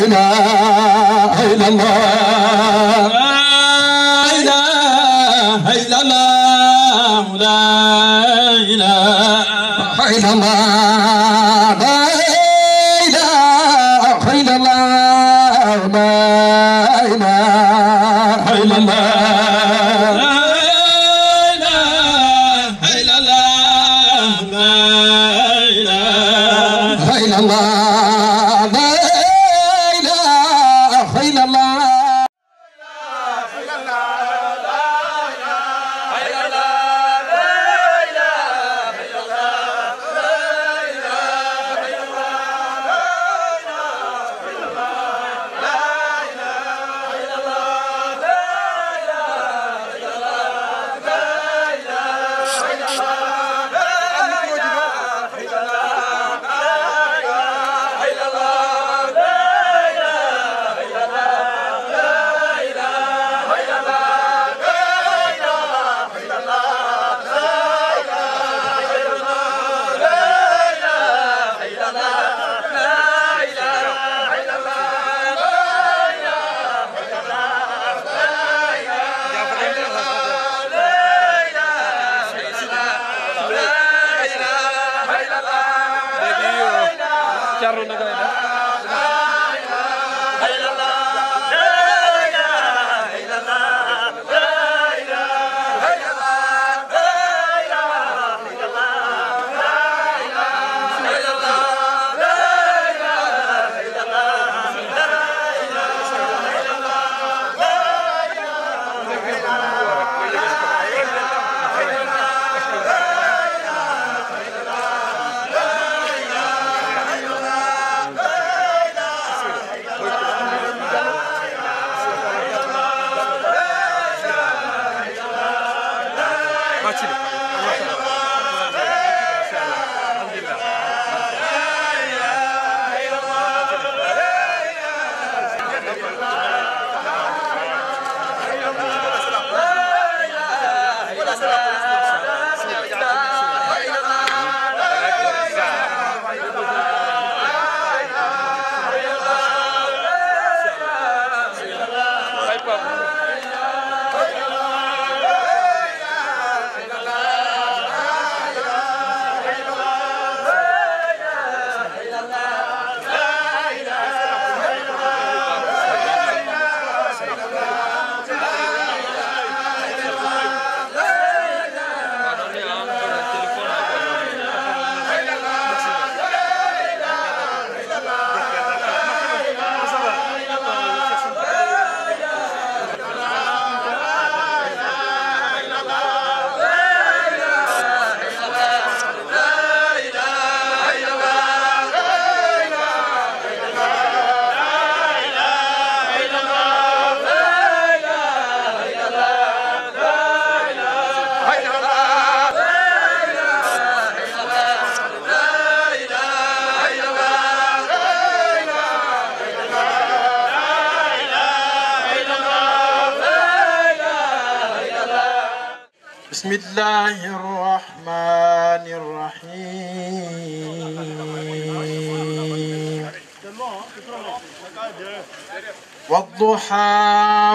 إله إلا الله لا إله إلا الله لا إله إلا الله لا إله إلا الله لا إله إلا الله بسم الله الرحمن الرحيم والضحى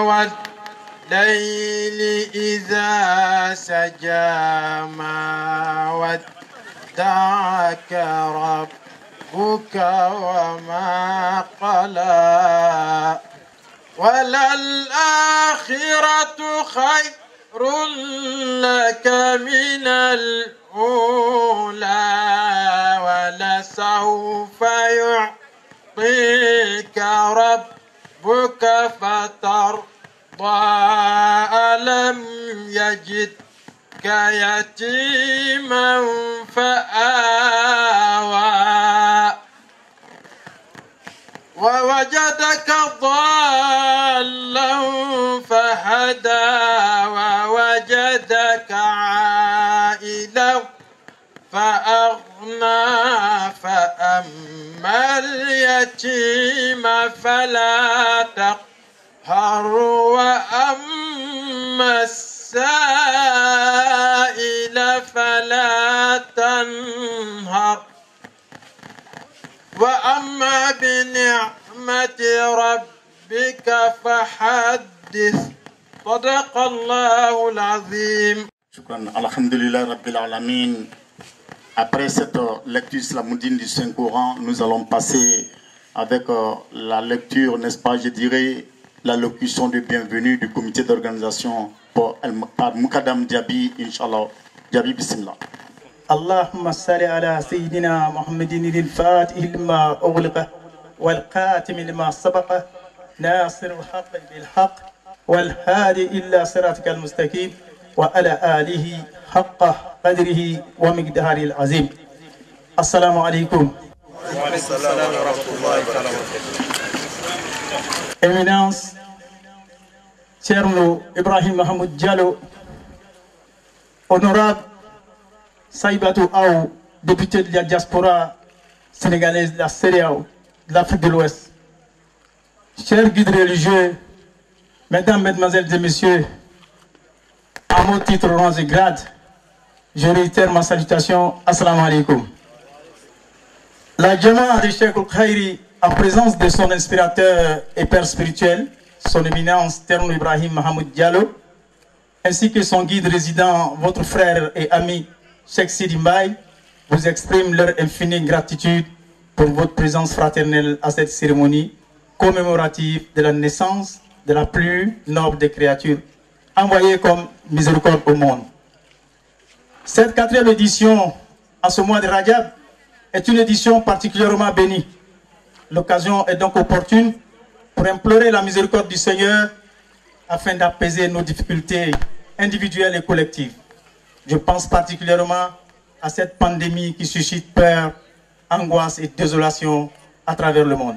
والليل إذا سجى ما ودعك ربك وما قلى وللآخرة خير لك من الأولى ولسوف يعطيك ربك فترضى ألم يجدك يتيما فآوى ووجدك ضالا فهدى ووجدك عائلا فأغنى فأما اليتيم فلا تقهر وأما السائل فلا تنهر وأما بنعمة نعمة ربك فحدث صدق الله العظيم. Shukran. Alhamdulillah Rabbil Alamin. Après cette lecture islamoudine du Saint-Coran, nous allons passer avec la lecture, n'est-ce pas, je dirais, l'allocution de bienvenue du comité d'organisation par Moukadam Diaby, Inch'Allah. Diaby, bismillah. اللهم صل على سيدنا محمد الفاتح لما أغلق والقاتم لما سبق ناصر الحق بالحق والهادي إلى صراطك المستقيم وعلى آله حق قدره ومقداره العظيم. السلام عليكم. وعليكم السلام ورحمة الله وبركاته. Éminence, Thierno Ibrahim Mahmoud Diallo, honorable Saïbatou Aou, député de la diaspora sénégalaise de la CEDEAO, de l'Afrique de l'Ouest. Chers guides religieux, mesdames, mesdemoiselles et messieurs, à mon titre, rangs et grades, je réitère ma salutation. Assalamu alaikum. La Jama'a de Cheikh Al-Khairi, en présence de son inspirateur et père spirituel, son éminence Thierno Ibrahim Mahmoud Diallo, ainsi que son guide résident, votre frère et ami Cheikh Sidi Mbaye, vous exprime leur infinie gratitude pour votre présence fraternelle à cette cérémonie commémorative de la naissance de la plus noble des créatures, envoyée comme miséricorde au monde. Cette 4e édition, en ce mois de Rajab, est une édition particulièrement bénie. L'occasion est donc opportune pour implorer la miséricorde du Seigneur afin d'apaiser nos difficultés individuelles et collectives. Je pense particulièrement à cette pandémie qui suscite peur, angoisse et désolation à travers le monde.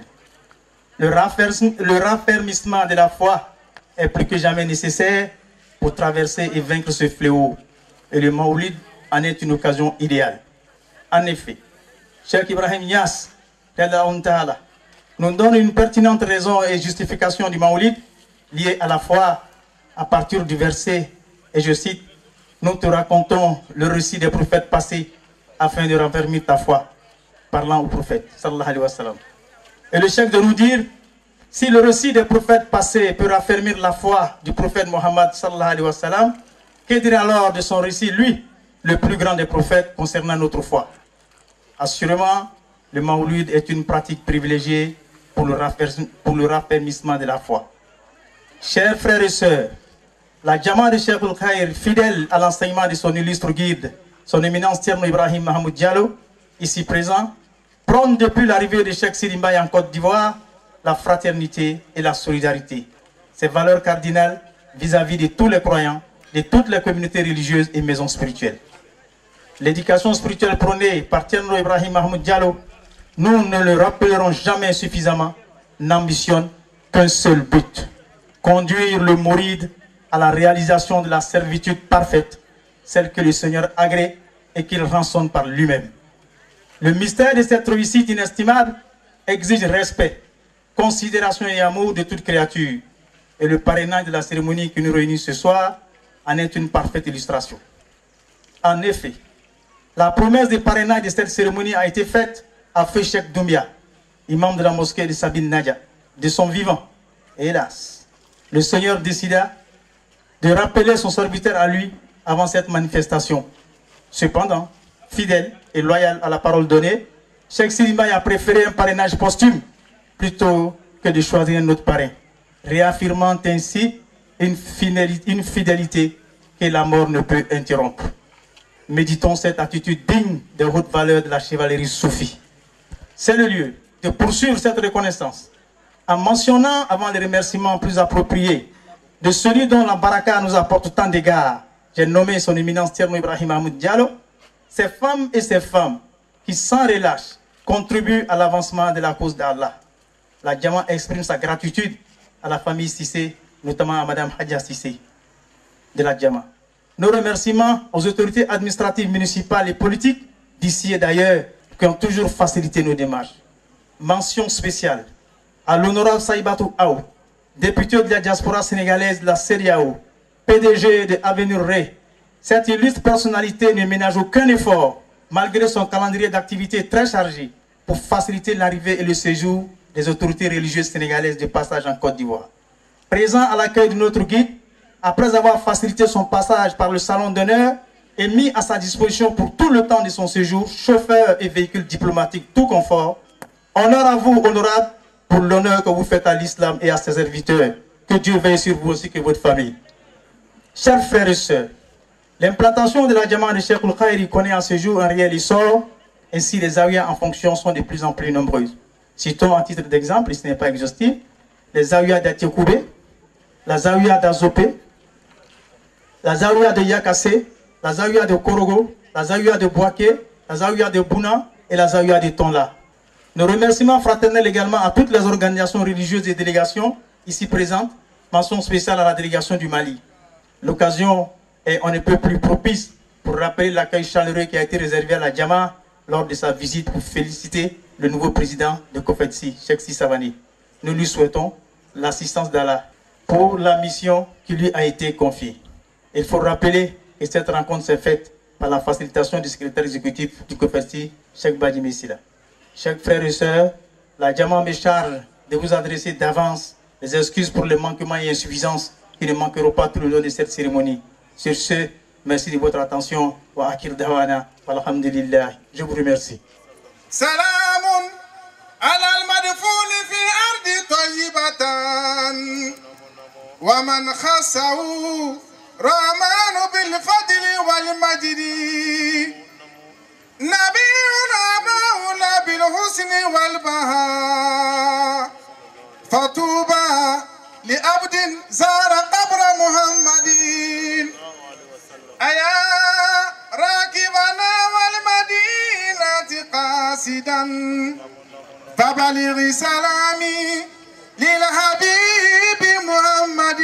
Le raffermissement de la foi est plus que jamais nécessaire pour traverser et vaincre ce fléau. Et le Maoulid en est une occasion idéale. En effet, Cheikh Ibrahim Niass nous donne une pertinente raison et justification du Maoulid liée à la foi à partir du verset, et je cite, « Nous te racontons le récit des prophètes passés afin de raffermir ta foi », parlant au prophète, sallallahu alayhi wa sallam. Et le cheikh de nous dire, si le récit des prophètes passés peut raffermir la foi du prophète Mohammed, sallallahu alayhi wa sallam, que dire alors de son récit, lui, le plus grand des prophètes concernant notre foi? Assurément, le Maouloud est une pratique privilégiée pour le raffermissement de la foi. Chers frères et sœurs, la Jama'a de Cheikh Al-Khair, fidèle à l'enseignement de son illustre guide, son éminence Thierno Ibrahim Mahmoud Diallo, ici présent, prône depuis l'arrivée de Cheikh Sidi Mbaye en Côte d'Ivoire la fraternité et la solidarité. Ces valeurs cardinales vis-à-vis de tous les croyants, de toutes les communautés religieuses et maisons spirituelles. L'éducation spirituelle prônée par Thierno Ibrahim Mahmoud Diallo, nous ne le rappellerons jamais suffisamment, n'ambitionne qu'un seul but: conduire le mouride à la réalisation de la servitude parfaite, celle que le Seigneur agrée et qu'il rançonne par lui-même. Le mystère de cette réussite inestimable exige respect, considération et amour de toute créature. Et le parrainage de la cérémonie qui nous réunit ce soir en est une parfaite illustration. En effet, la promesse de parrainage de cette cérémonie a été faite à Feu Cheikh Doumbia, imam de la mosquée de Sabine Nadia, de son vivant. Et hélas, le Seigneur décida de rappeler son serviteur à lui avant cette manifestation. Cependant, fidèle et loyal à la parole donnée, Cheikh Sidi Mbaye a préféré un parrainage posthume plutôt que de choisir un autre parrain, réaffirmant ainsi une fidélité que la mort ne peut interrompre. Méditons cette attitude digne des hautes valeurs de la chevalerie soufie. C'est le lieu de poursuivre cette reconnaissance en mentionnant avant les remerciements plus appropriés de celui dont la baraka nous apporte tant d'égards. J'ai nommé son éminence Thierno Ibrahim Mahmoud Diallo, ces femmes et ces femmes qui sans relâche contribuent à l'avancement de la cause d'Allah. La Jama'a exprime sa gratitude à la famille Sissé, notamment à Madame Hadja Sissé de la Jama'a. Nos remerciements aux autorités administratives, municipales et politiques d'ici et d'ailleurs qui ont toujours facilité nos démarches. Mention spéciale à l'honorable Saïbatou Aou, député de la diaspora sénégalaise de la CEDEAO, PDG de Avenir Ré. Cette illustre personnalité ne ménage aucun effort, malgré son calendrier d'activités très chargé, pour faciliter l'arrivée et le séjour des autorités religieuses sénégalaises de passage en Côte d'Ivoire. Présent à l'accueil de notre guide, après avoir facilité son passage par le salon d'honneur et mis à sa disposition pour tout le temps de son séjour, chauffeur et véhicule diplomatique tout confort, honneur à vous, honorable, pour l'honneur que vous faites à l'islam et à ses serviteurs. Que Dieu veille sur vous aussi que votre famille. Chers frères et sœurs, l'implantation de la Jama'a de Cheikh Al-Khayri connaît à ce jour un réel essor, ainsi les zawiyas en fonction sont de plus en plus nombreuses. Citons à titre d'exemple, et ce n'est pas exhaustif, les zawiyas d'Atiekoubé, la zawiya d'Azopé, la zawiya de Yakassé, la zawiya de Korogo, la zawiya de Boaké, la zawiya de Bouna et la zawiya de Tonla. Nos remerciements fraternels également à toutes les organisations religieuses et délégations ici présentes, mention spéciale à la délégation du Mali. L'occasion est on ne peut plus propice pour rappeler l'accueil chaleureux qui a été réservé à la Jama'a lors de sa visite pour féliciter le nouveau président de Kofetsi, Cheikh Sissavani. Nous lui souhaitons l'assistance d'Allah pour la mission qui lui a été confiée. Il faut rappeler que cette rencontre s'est faite par la facilitation du secrétaire exécutif du Kofetsi, Cheikh Badi Messila. Chers frères et sœurs, la Jama'a me charge de vous adresser d'avance les excuses pour les manquements et insuffisances qui ne manqueront pas tout le long de cette cérémonie. Sur ce, merci de votre attention. Wa akir dawana, walhamdulillah. Je vous remercie. Salamun ala al-madfun fi ardi tayyibatan wa man khassahu rahman bil fadli wal majdi nabiyuna maula bil husni wal baha fatuba li abdin zara qabra muhammadin aya راكبنا والمدينة قاصدا فبلغ سلامي للحبيب محمد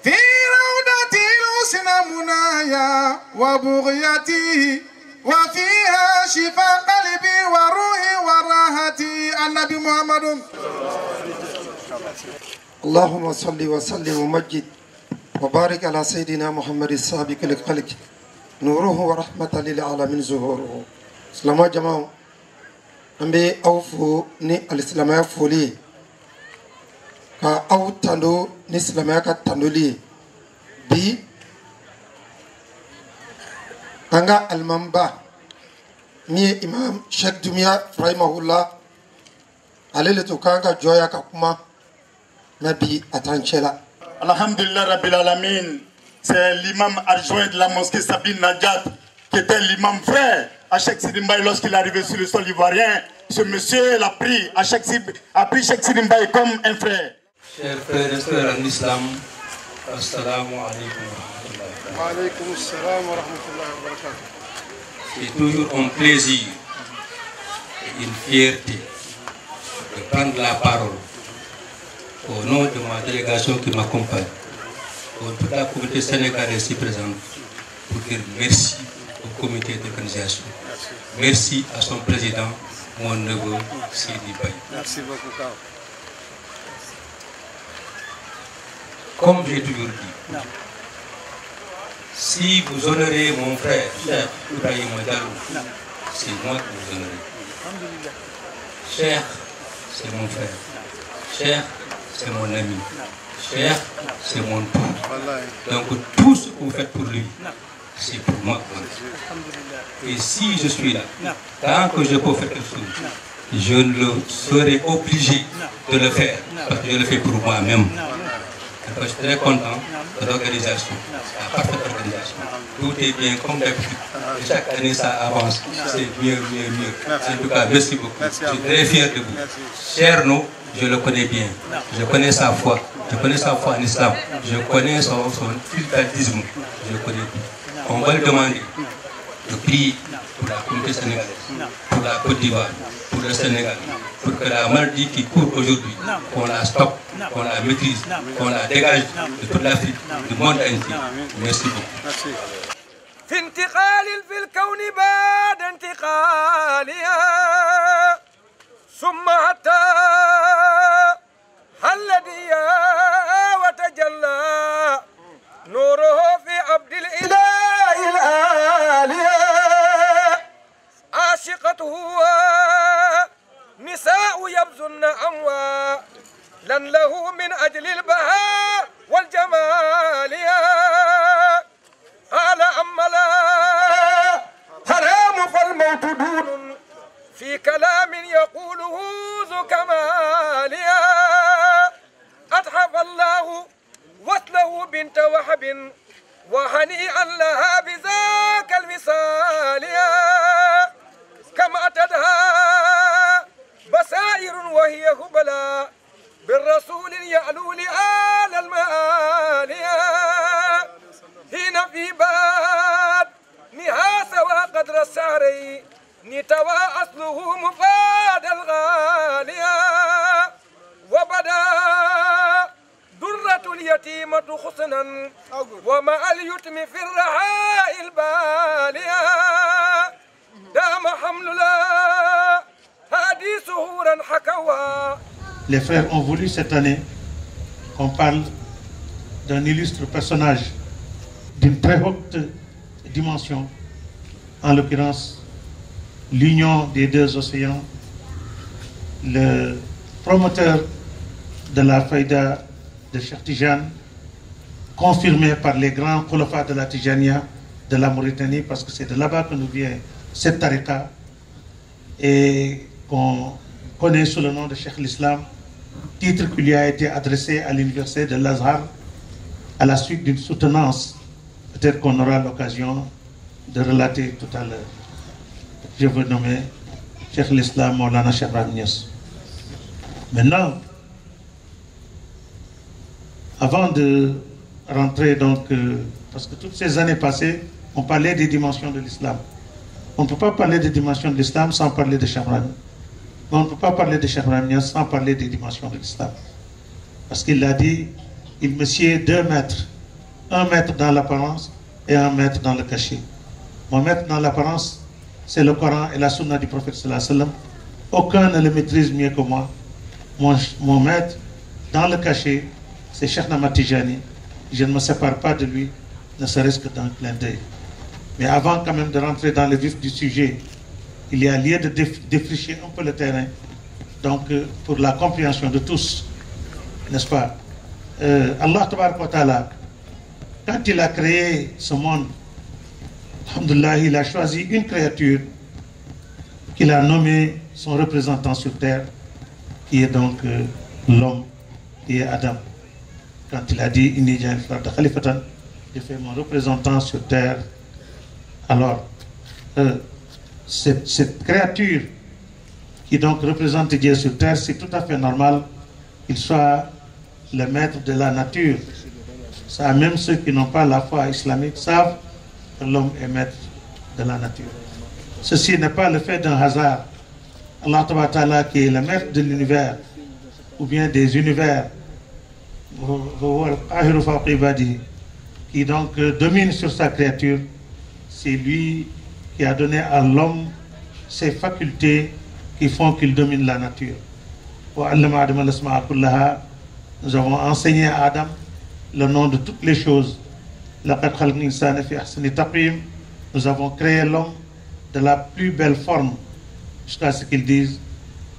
في روضة الحسن منايا وبغيتي وفيها شفاء قلبي وروحي وراحتي النبي محمد. اللهم صل وسلم ومجد وبارك على سيدنا محمد السابق الخلق نوره ورحمة للعالمين ظهوره. سلام جماعة أمبي أوفو ني الإسلام فولي كا أو تندو ني الإسلام كتندولي بي أنغا المنبا مي إمام شيخ دميا رحمه الله عليه لتوكانغا جويا كاكما نبي أتانشلا. Alhamdulillah Rabbil Alamin, c'est l'imam adjoint de la mosquée Sabine Najat, qui était l'imam frère à Cheikh Sidi Mbaye lorsqu'il est arrivé sur le sol ivoirien. Ce monsieur l'a pris, a pris Cheikh Sidi Mbaye comme un frère. Chers frères et sœurs en islam, assalamu alaikum wa rahmatullahi. Wa alaykum assalam wa rahmatullahi wa barakatuh. C'est toujours un plaisir et une fierté de prendre la parole au nom de ma délégation qui m'accompagne, pour toute la communauté sénégalaise ici présente, pour dire merci au comité d'organisation. Merci à son président, mon neveu Sidi Baye. Merci beaucoup, Kao. Comme j'ai toujours dit, si vous honorez mon frère, Cheikh Ibrahim Diallo, c'est moi que vous honorez. Cheikh, c'est mon frère. Cheikh, c'est mon ami. Cheikh, c'est mon tout. Donc tout ce que vous faites pour lui, c'est pour moi. Et si je suis là, tant que je peux faire quelque chose, je ne le serai obligé de le faire, parce que je le fais pour moi-même. Je suis très content de l'organisation, la parfaite organisation. Tout est bien comme d'habitude. Chaque année ça avance, c'est mieux. En tout cas, merci beaucoup. Je suis très fier de vous. Cher nous, je le connais bien. Je connais sa foi. Je connais sa foi en islam. Je connais son cultisme. Je le connais bien. On va le demander de prier pour la communauté sénégalaise, pour la Côte d'Ivoire, pour le Sénégal, pour que la maladie qui court aujourd'hui, qu'on la stoppe, qu'on la maîtrise, qu'on la dégage de toute l'Afrique, du monde entier. Merci beaucoup. في انتقال في الكون بعد انتقالها ثم حتى حل ديا وتجلى نوره في عبد الإله الآلية عاشقته نساء يمنع أموالا له من أجل البهاء والجمال قال أما لا حرام فالموت دون في كلام يقوله ذو كمال أتحف الله وصله بنت وهب وهنيئا لها بذاك الوصال كما أتتها بصائر وهي هبلا بالرسول يعلو لآل المآل هنا في باد نهاس وقدر السعري نتوى أصله مفاد الغالية وبدا درة اليتيمة حسنا ومع اليتم في الرعاء البالية دام حملنا هذه سهورا حكوا. Les frères ont voulu cette année qu'on parle d'un illustre personnage d'une très haute dimension, en l'occurrence l'union des deux océans, le promoteur de la faïda de Cheikh Tijane, confirmé par les grands khulafas de la Tijania de la Mauritanie, parce que c'est de là-bas que nous vient cette tariqa, et qu'on connaît sous le nom de Cheikh l'Islam, titre qui lui a été adressé à l'université de l'Azhar à la suite d'une soutenance, peut-être qu'on aura l'occasion de relater tout à l'heure. Je veux nommer Cheikh l'Islam Maulana Cheikh Ibrahim Niass. Maintenant, avant de rentrer donc, parce que toutes ces années passées, on parlait des dimensions de l'islam. On ne peut pas parler des dimensions de l'islam sans parler de Cheikh Ibrahim. On ne peut pas parler de Cheikh Ibrahim Niass sans parler des dimensions de l'islam. Parce qu'il a dit, il me sied 2 mètres. 1 mètre dans l'apparence et 1 mètre dans le cachet. Mon mètre dans l'apparence, c'est le Coran et la Sunna du prophète sallallahu alayhi wa sallam. Aucun ne le maîtrise mieux que moi. Mon maître, dans le cachet, c'est Cheikh Ahmad Tijani. Je ne me sépare pas de lui, ne serait-ce que d'un clin d'œil. Mais avant quand même de rentrer dans le vif du sujet, il y a lieu de défricher un peu le terrain. Donc, pour la compréhension de tous, n'est-ce pas? Allah Tabaraka wa Ta'ala, quand il a créé ce monde, alhamdoulilah, il a choisi une créature qu'il a nommée son représentant sur terre, qui est donc l'homme, qui est Adam. Quand il a dit Inni ja'il fil ardi khalifatan, j'ai fait mon représentant sur terre. Alors, cette créature qui donc représente Dieu sur terre, c'est tout à fait normal qu'il soit le maître de la nature. Ça, même ceux qui n'ont pas la foi islamique savent que l'homme est maître de la nature. Ceci n'est pas le fait d'un hasard. Allah Ta'ala, qui est le maître de l'univers, ou bien des univers, qui donc domine sur sa créature, c'est lui qui a donné à l'homme ces facultés qui font qu'il domine la nature. Nous avons enseigné à Adam le nom de toutes les choses. Nous avons créé l'homme de la plus belle forme, jusqu'à ce qu'ils disent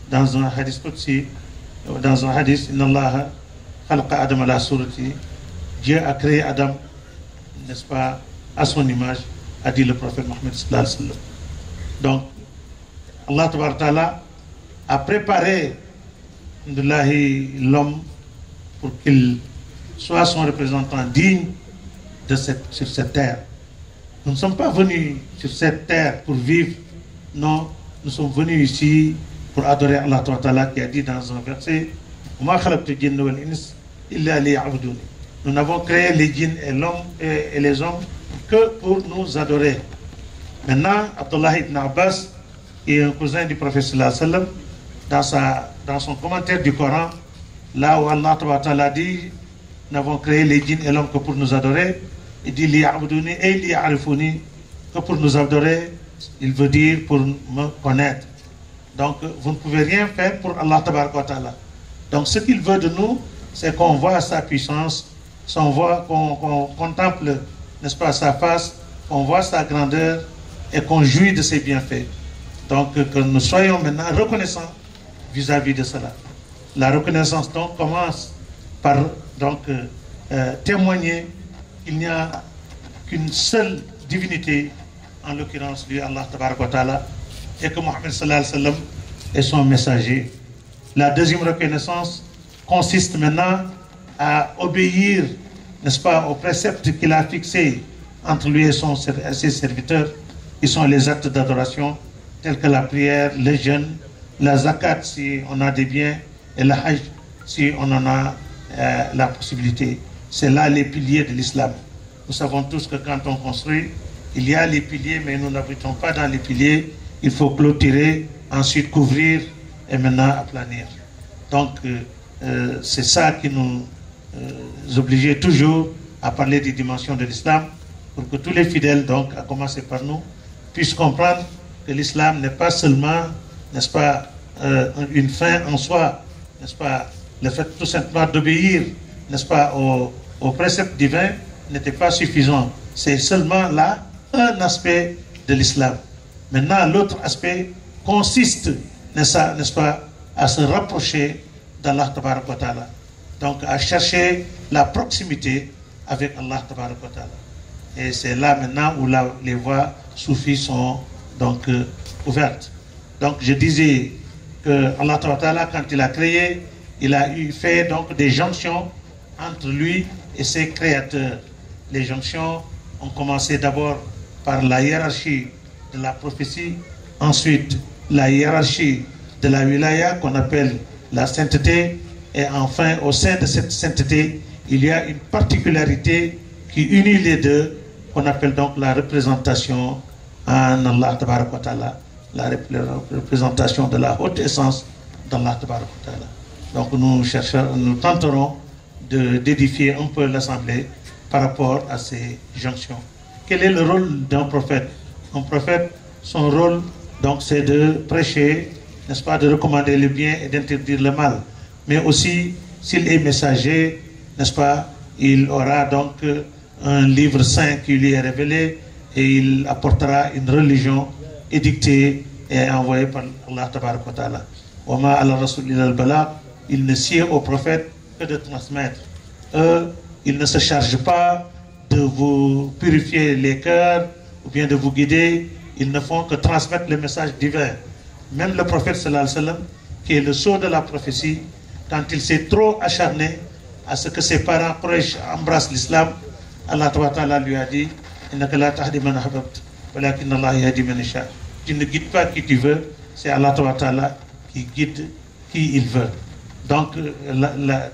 dans un hadith qudsi, dans un hadith, Inna Allah khalqa Adam ala surati, Dieu a créé Adam, n'est-ce pas, à son image, a dit le prophète Mohammed sallallahu alayhi wa sallam. Donc, Allah Tabaraka Ta'ala a préparé l'homme pour qu'il soit son représentant digne sur cette terre. Nous ne sommes pas venus sur cette terre pour vivre, non, nous sommes venus ici pour adorer Allah Ta'ala, qui a dit dans un verset, nous n'avons créé les djinns et les hommes que pour nous adorer. Maintenant, Abdullah ibn Abbas, qui est un cousin du prophète sallallahu alayhi wa sallam, dans son commentaire du Coran, là où Allah Ta'ala dit, nous n'avons créé les djinns et l'homme que pour nous adorer, il dit liya'buduni et liya'rifuni, que pour nous adorer, il veut dire pour me connaître. Donc, vous ne pouvez rien faire pour Allah Ta'ala. Donc, ce qu'il veut de nous, c'est qu'on voit sa puissance, qu'on contemple, n'est-ce pas, sa face, qu'on voit sa grandeur et qu'on jouit de ses bienfaits. Donc, que nous soyons maintenant reconnaissants vis-à-vis de cela. La reconnaissance donc commence par témoigner qu'il n'y a qu'une seule divinité, en l'occurrence lui, Allah Tabaraka wa Ta'ala, et que Mohammed sallallahu alayhi wa sallam est son messager. La deuxième reconnaissance consiste maintenant à obéir, n'est-ce pas, aux préceptes qu'il a fixés entre lui et ses serviteurs, qui sont les actes d'adoration, tels que la prière, le jeûne, la zakat si on a des biens, et le hajj si on en a la possibilité. C'est là les piliers de l'islam. Nous savons tous que quand on construit, il y a les piliers, mais nous n'habitons pas dans les piliers. Il faut clôturer, ensuite couvrir et maintenant aplanir. Donc, c'est ça qui nous obligeait toujours à parler des dimensions de l'islam, pour que tous les fidèles, donc, à commencer par nous, puissent comprendre que l'islam n'est pas seulement, n'est-ce pas, une fin en soi, n'est-ce pas, le fait tout simplement d'obéir, n'est-ce pas, aux préceptes divins n'était pas suffisant. C'est seulement là un aspect de l'islam. Maintenant, l'autre aspect consiste, n'est-ce pas, à se rapprocher d'Allah Tabaraka wa Ta'ala. Donc, à chercher la proximité avec Allah Tabaraka wa Ta'ala. Et c'est là maintenant où les voies soufis sont donc ouvertes. Donc, je disais que Allah Tabaraka wa Ta'ala, quand il a créé, il a fait donc des jonctions entre lui et ses créateurs. Les jonctions ont commencé d'abord par la hiérarchie de la prophétie, ensuite la hiérarchie de la wilaya qu'on appelle la sainteté, et enfin au sein de cette sainteté, il y a une particularité qui unit les deux, qu'on appelle donc la représentation en Allah Tabaraka wa Ta'ala, la représentation de la haute essence d'Allah Tabaraka wa Ta'ala. Donc nous tenterons d'édifier un peu l'assemblée par rapport à ces jonctions. Quel est le rôle d'un prophète? Un prophète, son rôle, donc, c'est de prêcher, n'est-ce pas, de recommander le bien et d'interdire le mal. Mais aussi, s'il est messager, n'est-ce pas, il aura donc un livre saint qui lui est révélé et il apportera une religion édictée et envoyée par Allah Tabaraka wa Ta'ala. Wa ma ala rasul illa al-balagh. Il ne sied au prophète que de transmettre. Il ne se charge pas de vous purifier les cœurs ou bien de vous guider. Ils ne font que transmettre le message divin. Même le prophète sallallahu alayhi wa sallam, qui est le sceau de la prophétie, quand il s'est trop acharné à ce que ses parents Quraysh embrassent l'islam, Allah Ta'ala lui a dit: innaka la tahdi man ahbabta walakin Allah yahdi man yasha. Tu ne guides pas qui tu veux, c'est Allah Ta'ala qui guide qui il veut. Donc,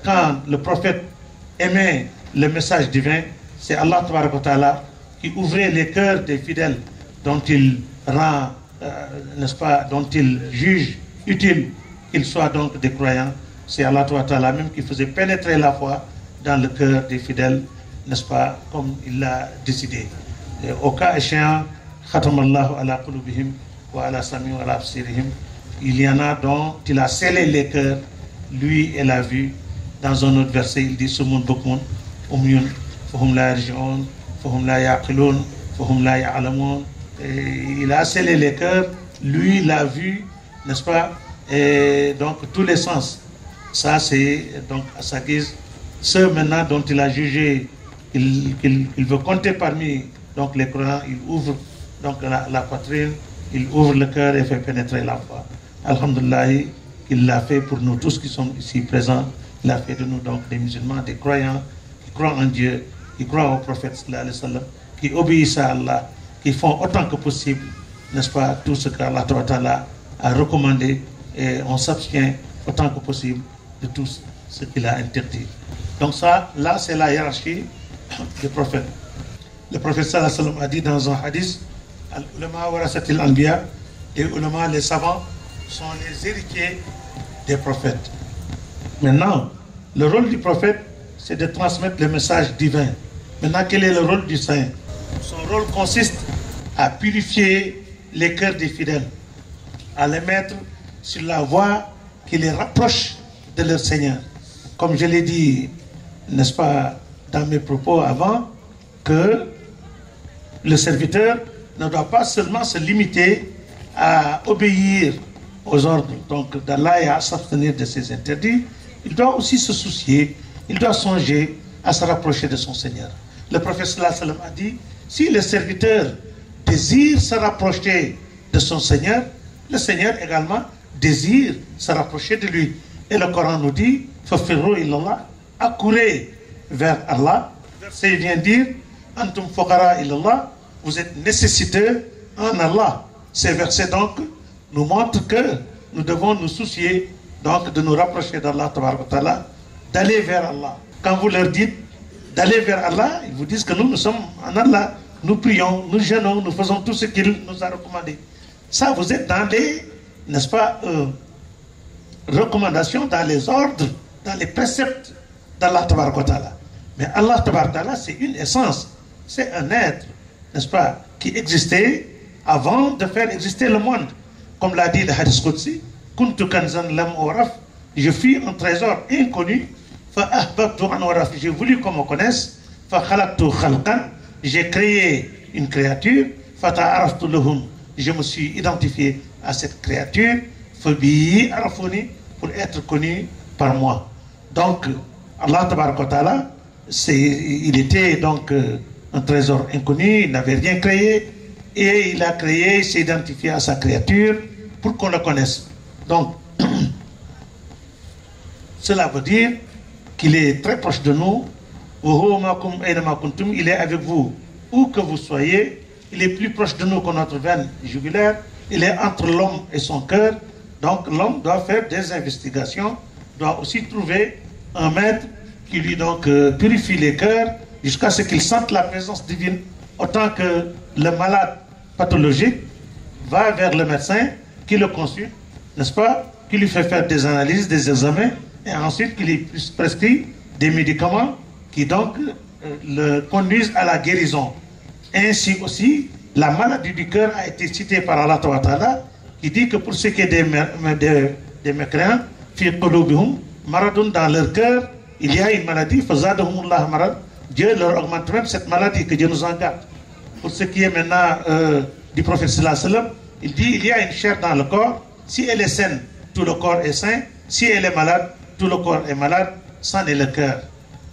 quand le prophète aimait le message divin, c'est Allah Ta'ala qui ouvrait les cœurs des fidèles dont il rend, n'est-ce pas, dont il juge utile qu'ils soient donc des croyants. C'est Allah Ta'ala même qui faisait pénétrer la foi dans le cœur des fidèles, n'est-ce pas, comme il l'a décidé. Et au cas échéant, khatamallahu ala qulubihim wa ala sami wa ala absirihim. Il y en a dont il a scellé les cœurs, lui et la vue. Dans un autre verset, il dit: Sumun bukmun umyun fahum la yarji'un fahum la yaqilun fahum la ya'lamun. Il a scellé les cœurs, lui la vue, n'est-ce pas, et donc tous les sens. Ça, c'est donc à sa guise. Ceux maintenant dont il a jugé qu'il veut compter parmi donc les croyants, il ouvre donc la poitrine, il ouvre le cœur et fait pénétrer la foi. Alhamdulillah, il l'a fait pour nous tous qui sommes ici présents. Il a fait de nous donc des musulmans, des croyants, qui croient en Dieu, qui croient au prophète sallallahu alayhi wa sallam, qui obéissent à Allah, qui font autant que possible, n'est-ce pas, tout ce qu'Allah a recommandé, et on s'abstient autant que possible de tout ce qu'il a interdit. Donc ça, là, c'est la hiérarchie des prophètes. Le prophète sallallahu alayhi wa sallam a dit dans un hadith: Al-ulama warasatil anbiya, les ulama, les savants, sont les héritiers des prophètes. Maintenant, le rôle du prophète, c'est de transmettre le message divin. Maintenant, quel est le rôle du saint? Son rôle consiste à purifier les cœurs des fidèles, à les mettre sur la voie qui les rapproche de leur Seigneur. Comme je l'ai dit, n'est-ce pas, dans mes propos avant, que le serviteur ne doit pas seulement se limiter à obéir aux ordres donc d'Allah et à s'abstenir de ses interdits, il doit aussi se soucier, il doit songer à se rapprocher de son Seigneur. Le prophète sallallahu alayhi wa sallam a dit, si le serviteur désire se rapprocher de son Seigneur, le Seigneur également désire se rapprocher de lui. Et le Coran nous dit, fafirru illallah, accourez vers Allah. C'est vient dire, antum fuqara illallah, vous êtes nécessiteux en Allah. Ces versets donc nous montrent que nous devons nous soucier donc de nous rapprocher d'Allah, d'aller vers Allah. Quand vous leur dites d'aller vers Allah, ils vous disent que nous sommes en Allah, nous prions, nous jeûnons, nous faisons tout ce qu'il nous a recommandé. Ça, vous êtes dans les, n'est-ce pas, recommandations, dans les ordres, dans les préceptes d'Allah. Mais Allah, c'est une essence, c'est un être, n'est-ce pas, qui existait avant de faire exister le monde. Comme l'a dit le Hadith Qudsi, Kuntu kanzan lam uraf, je fus un trésor inconnu, fa ahbabtu an uraf, j'ai voulu qu'on me connaisse, fa khalaqtu khalqan, j'ai créé une créature, fa ta'araftu lahum, je me suis identifié à cette créature, fa bi arafuni, pour être connu par moi. Donc, Allah tabaraka wa ta'ala, il était donc un trésor inconnu, il n'avait rien créé, et il a créé, il s'est identifié à sa créature pour qu'on le connaisse. Donc, cela veut dire qu'il est très proche de nous. Il est avec vous, où que vous soyez. Il est plus proche de nous que notre veine jugulaire. Il est entre l'homme et son cœur. Donc, l'homme doit faire des investigations, doit aussi trouver un maître qui lui donc purifie les cœurs jusqu'à ce qu'il sente la présence divine. Autant que le malade pathologique va vers le médecin qui le consulte, n'est-ce pas, qui lui fait faire des analyses, des examens, et ensuite qui lui prescrit des médicaments qui donc le conduisent à la guérison. Ainsi aussi, la maladie du cœur a été citée par Allah Ta'ala, qui dit que pour ceux qui sont des mécréants, maradun dans leur cœur, il y a une maladie, Dieu leur augmente même cette maladie, que Dieu nous en garde. Pour ce qui est maintenant du prophète sallallahu alayhi wa sallam, il dit il y a une chair dans le corps, si elle est saine, tout le corps est sain, si elle est malade, tout le corps est malade, c'en est le cœur.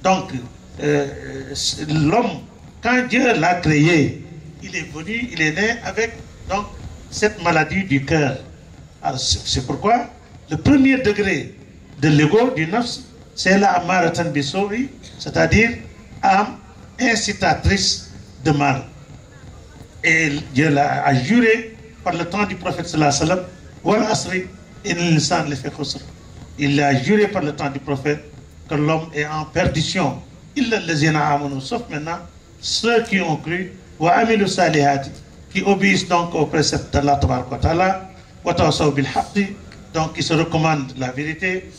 Donc, l'homme, quand Dieu l'a créé, il est venu, il est né avec donc, cette maladie du cœur. Alors, c'est pourquoi le premier degré de l'ego, du nafs, c'est la amaratan bisowi, c'est-à-dire âme incitatrice de mal. Et Dieu a juré par le temps du prophète sallallahu alayhi wa sallam, il a juré par le temps du prophète que l'homme est en perdition. Sauf maintenant ceux qui ont cru, qui obéissent donc aux préceptes d'Allah Ta'ala, donc qui se recommandent la vérité,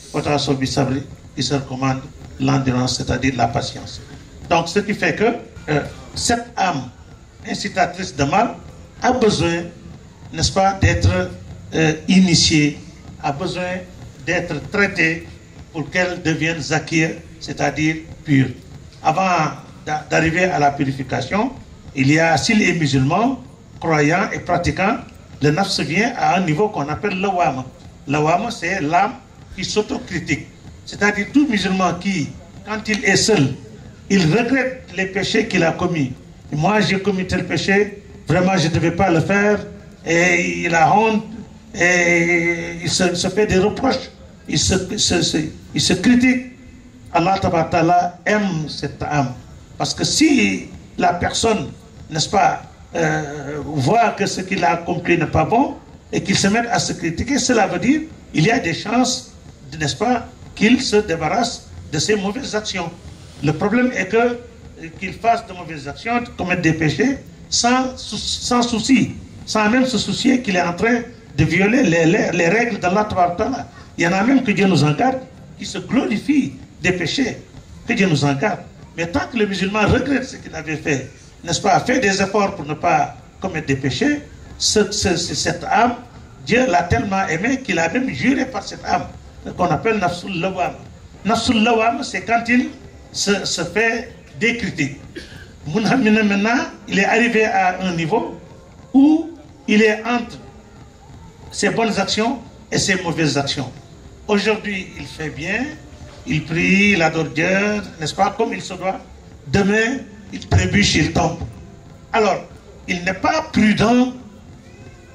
qui se recommandent l'endurance, c'est-à-dire la patience. Donc ce qui fait que cette âme incitatrice de mal a besoin, n'est-ce pas, d'être initiée, a besoin d'être traitée pour qu'elle devienne zakir, c'est-à-dire pure. Avant d'arriver à la purification, il y a, s'il est musulman, croyant et pratiquant, le nafs vient à un niveau qu'on appelle l'awama. L'awama, c'est l'âme qui s'autocritique. C'est-à-dire tout musulman qui, quand il est seul, il regrette les péchés qu'il a commis. Moi, j'ai commis tel péché, vraiment, je ne devais pas le faire. Et il a honte, et il se fait des reproches, il se critique. Allah Ta'ala aime cette âme. Parce que si la personne, n'est-ce pas, voit que ce qu'il a accompli n'est pas bon, et qu'il se mette à se critiquer, cela veut dire qu'il y a des chances, n'est-ce pas, qu'il se débarrasse de ses mauvaises actions. Le problème est que qu'il fasse de mauvaises actions, commettre des péchés, sans souci, sans même se soucier qu'il est en train de violer les règles d'Allah Ta'ala. Il y en a même que Dieu nous en garde, qui se glorifient des péchés, que Dieu nous en garde. Mais tant que le musulman regrette ce qu'il avait fait, n'est-ce pas, fait des efforts pour ne pas commettre des péchés, cette âme, Dieu l'a tellement aimé qu'il a même juré par cette âme, qu'on appelle Nafsul Lawam. Nafsul Lawam, c'est quand il se fait des critiques. Maintenant, il est arrivé à un niveau où il est entre ses bonnes actions et ses mauvaises actions. Aujourd'hui, il fait bien, il prie, il adore Dieu, n'est-ce pas, comme il se doit. Demain, il trébuche, il tombe. Alors, il n'est pas prudent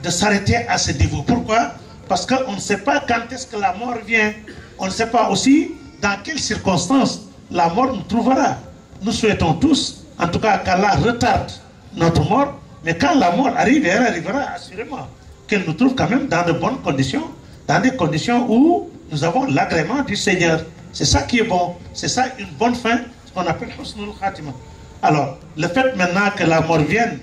de s'arrêter à ce niveau. Pourquoi? Parce qu'on ne sait pas quand est-ce que la mort vient. On ne sait pas aussi dans quelles circonstances la mort nous trouvera. Nous souhaitons tous, en tout cas, qu'Allah retarde notre mort, mais quand la mort arrive, elle arrivera assurément, qu'elle nous trouve quand même dans de bonnes conditions, dans des conditions où nous avons l'agrément du Seigneur. C'est ça qui est bon, c'est ça une bonne fin, ce qu'on appelle Husnul Khatima. Alors, le fait maintenant que la mort vienne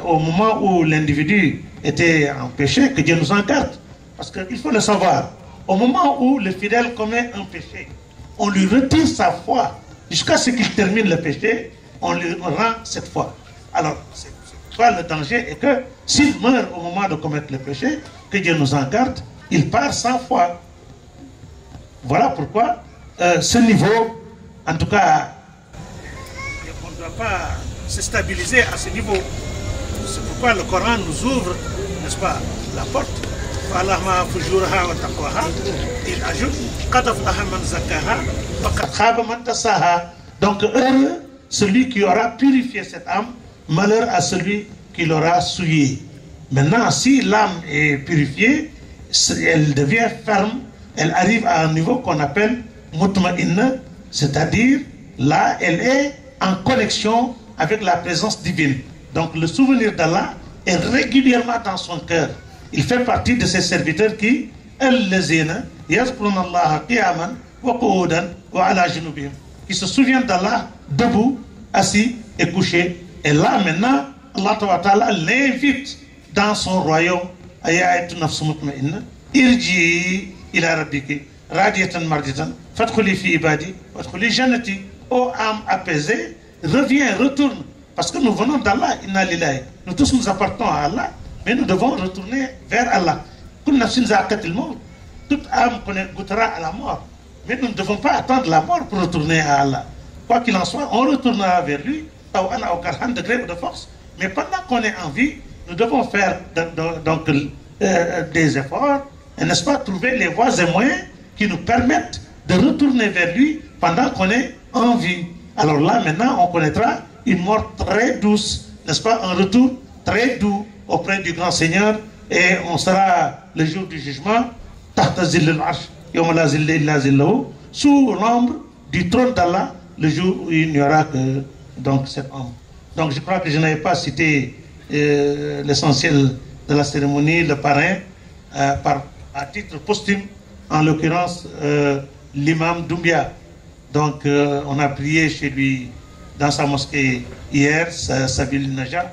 au moment où l'individu était en péché, que Dieu nous en garde, parce qu'il faut le savoir, au moment où le fidèle commet un péché, on lui retire sa foi jusqu'à ce qu'il termine le péché, on lui rend cette foi. Alors, c'est quoi le danger? Et que s'il meurt au moment de commettre le péché, que Dieu nous en garde, il part sans foi. Voilà pourquoi ce niveau, en tout cas, on ne doit pas se stabiliser à ce niveau. C'est pourquoi le Coran nous ouvre, n'est-ce pas, la porte. Il ajoute donc heureux celui qui aura purifié cette âme, malheur à celui qui l'aura souillé. Maintenant, si l'âme est purifiée, elle devient ferme, elle arrive à un niveau qu'on appelle mutma'inna, c'est-à-dire là, elle est en connexion avec la présence divine. Donc le souvenir d'Allah est régulièrement dans son cœur. Il fait partie de ces serviteurs qui qui se souviennent d'Allah debout, assis et couché. Et là maintenant, Allah Ta'ala l'invite dans son royaume. Irji ila rabbiki radiyatan mardiyatan fadkhuli fi ibadi wadkhuli jannati. Ô âme apaisée, reviens, retourne. Parce que nous venons d'Allah, inna lillahi. Nous tous nous appartenons à Allah, mais nous devons retourner vers Allah. Toute âme goûtera à la mort. Mais nous ne devons pas attendre la mort pour retourner à Allah. Quoi qu'il en soit, on retournera vers lui, de gré ou de force. Mais pendant qu'on est en vie, nous devons faire donc, des efforts, et n'est-ce pas, trouver les voies et moyens qui nous permettent de retourner vers lui pendant qu'on est en vie. Alors là, maintenant, on connaîtra une mort très douce, n'est-ce pas, un retour très doux auprès du grand Seigneur, et on sera le jour du jugement, sous l'ombre du trône d'Allah, le jour où il n'y aura que donc cette ombre. Donc je crois que je n'avais pas cité l'essentiel de la cérémonie, le parrain, à titre posthume, en l'occurrence l'imam Doumbia. Donc on a prié chez lui dans sa mosquée hier, sa ville Naja.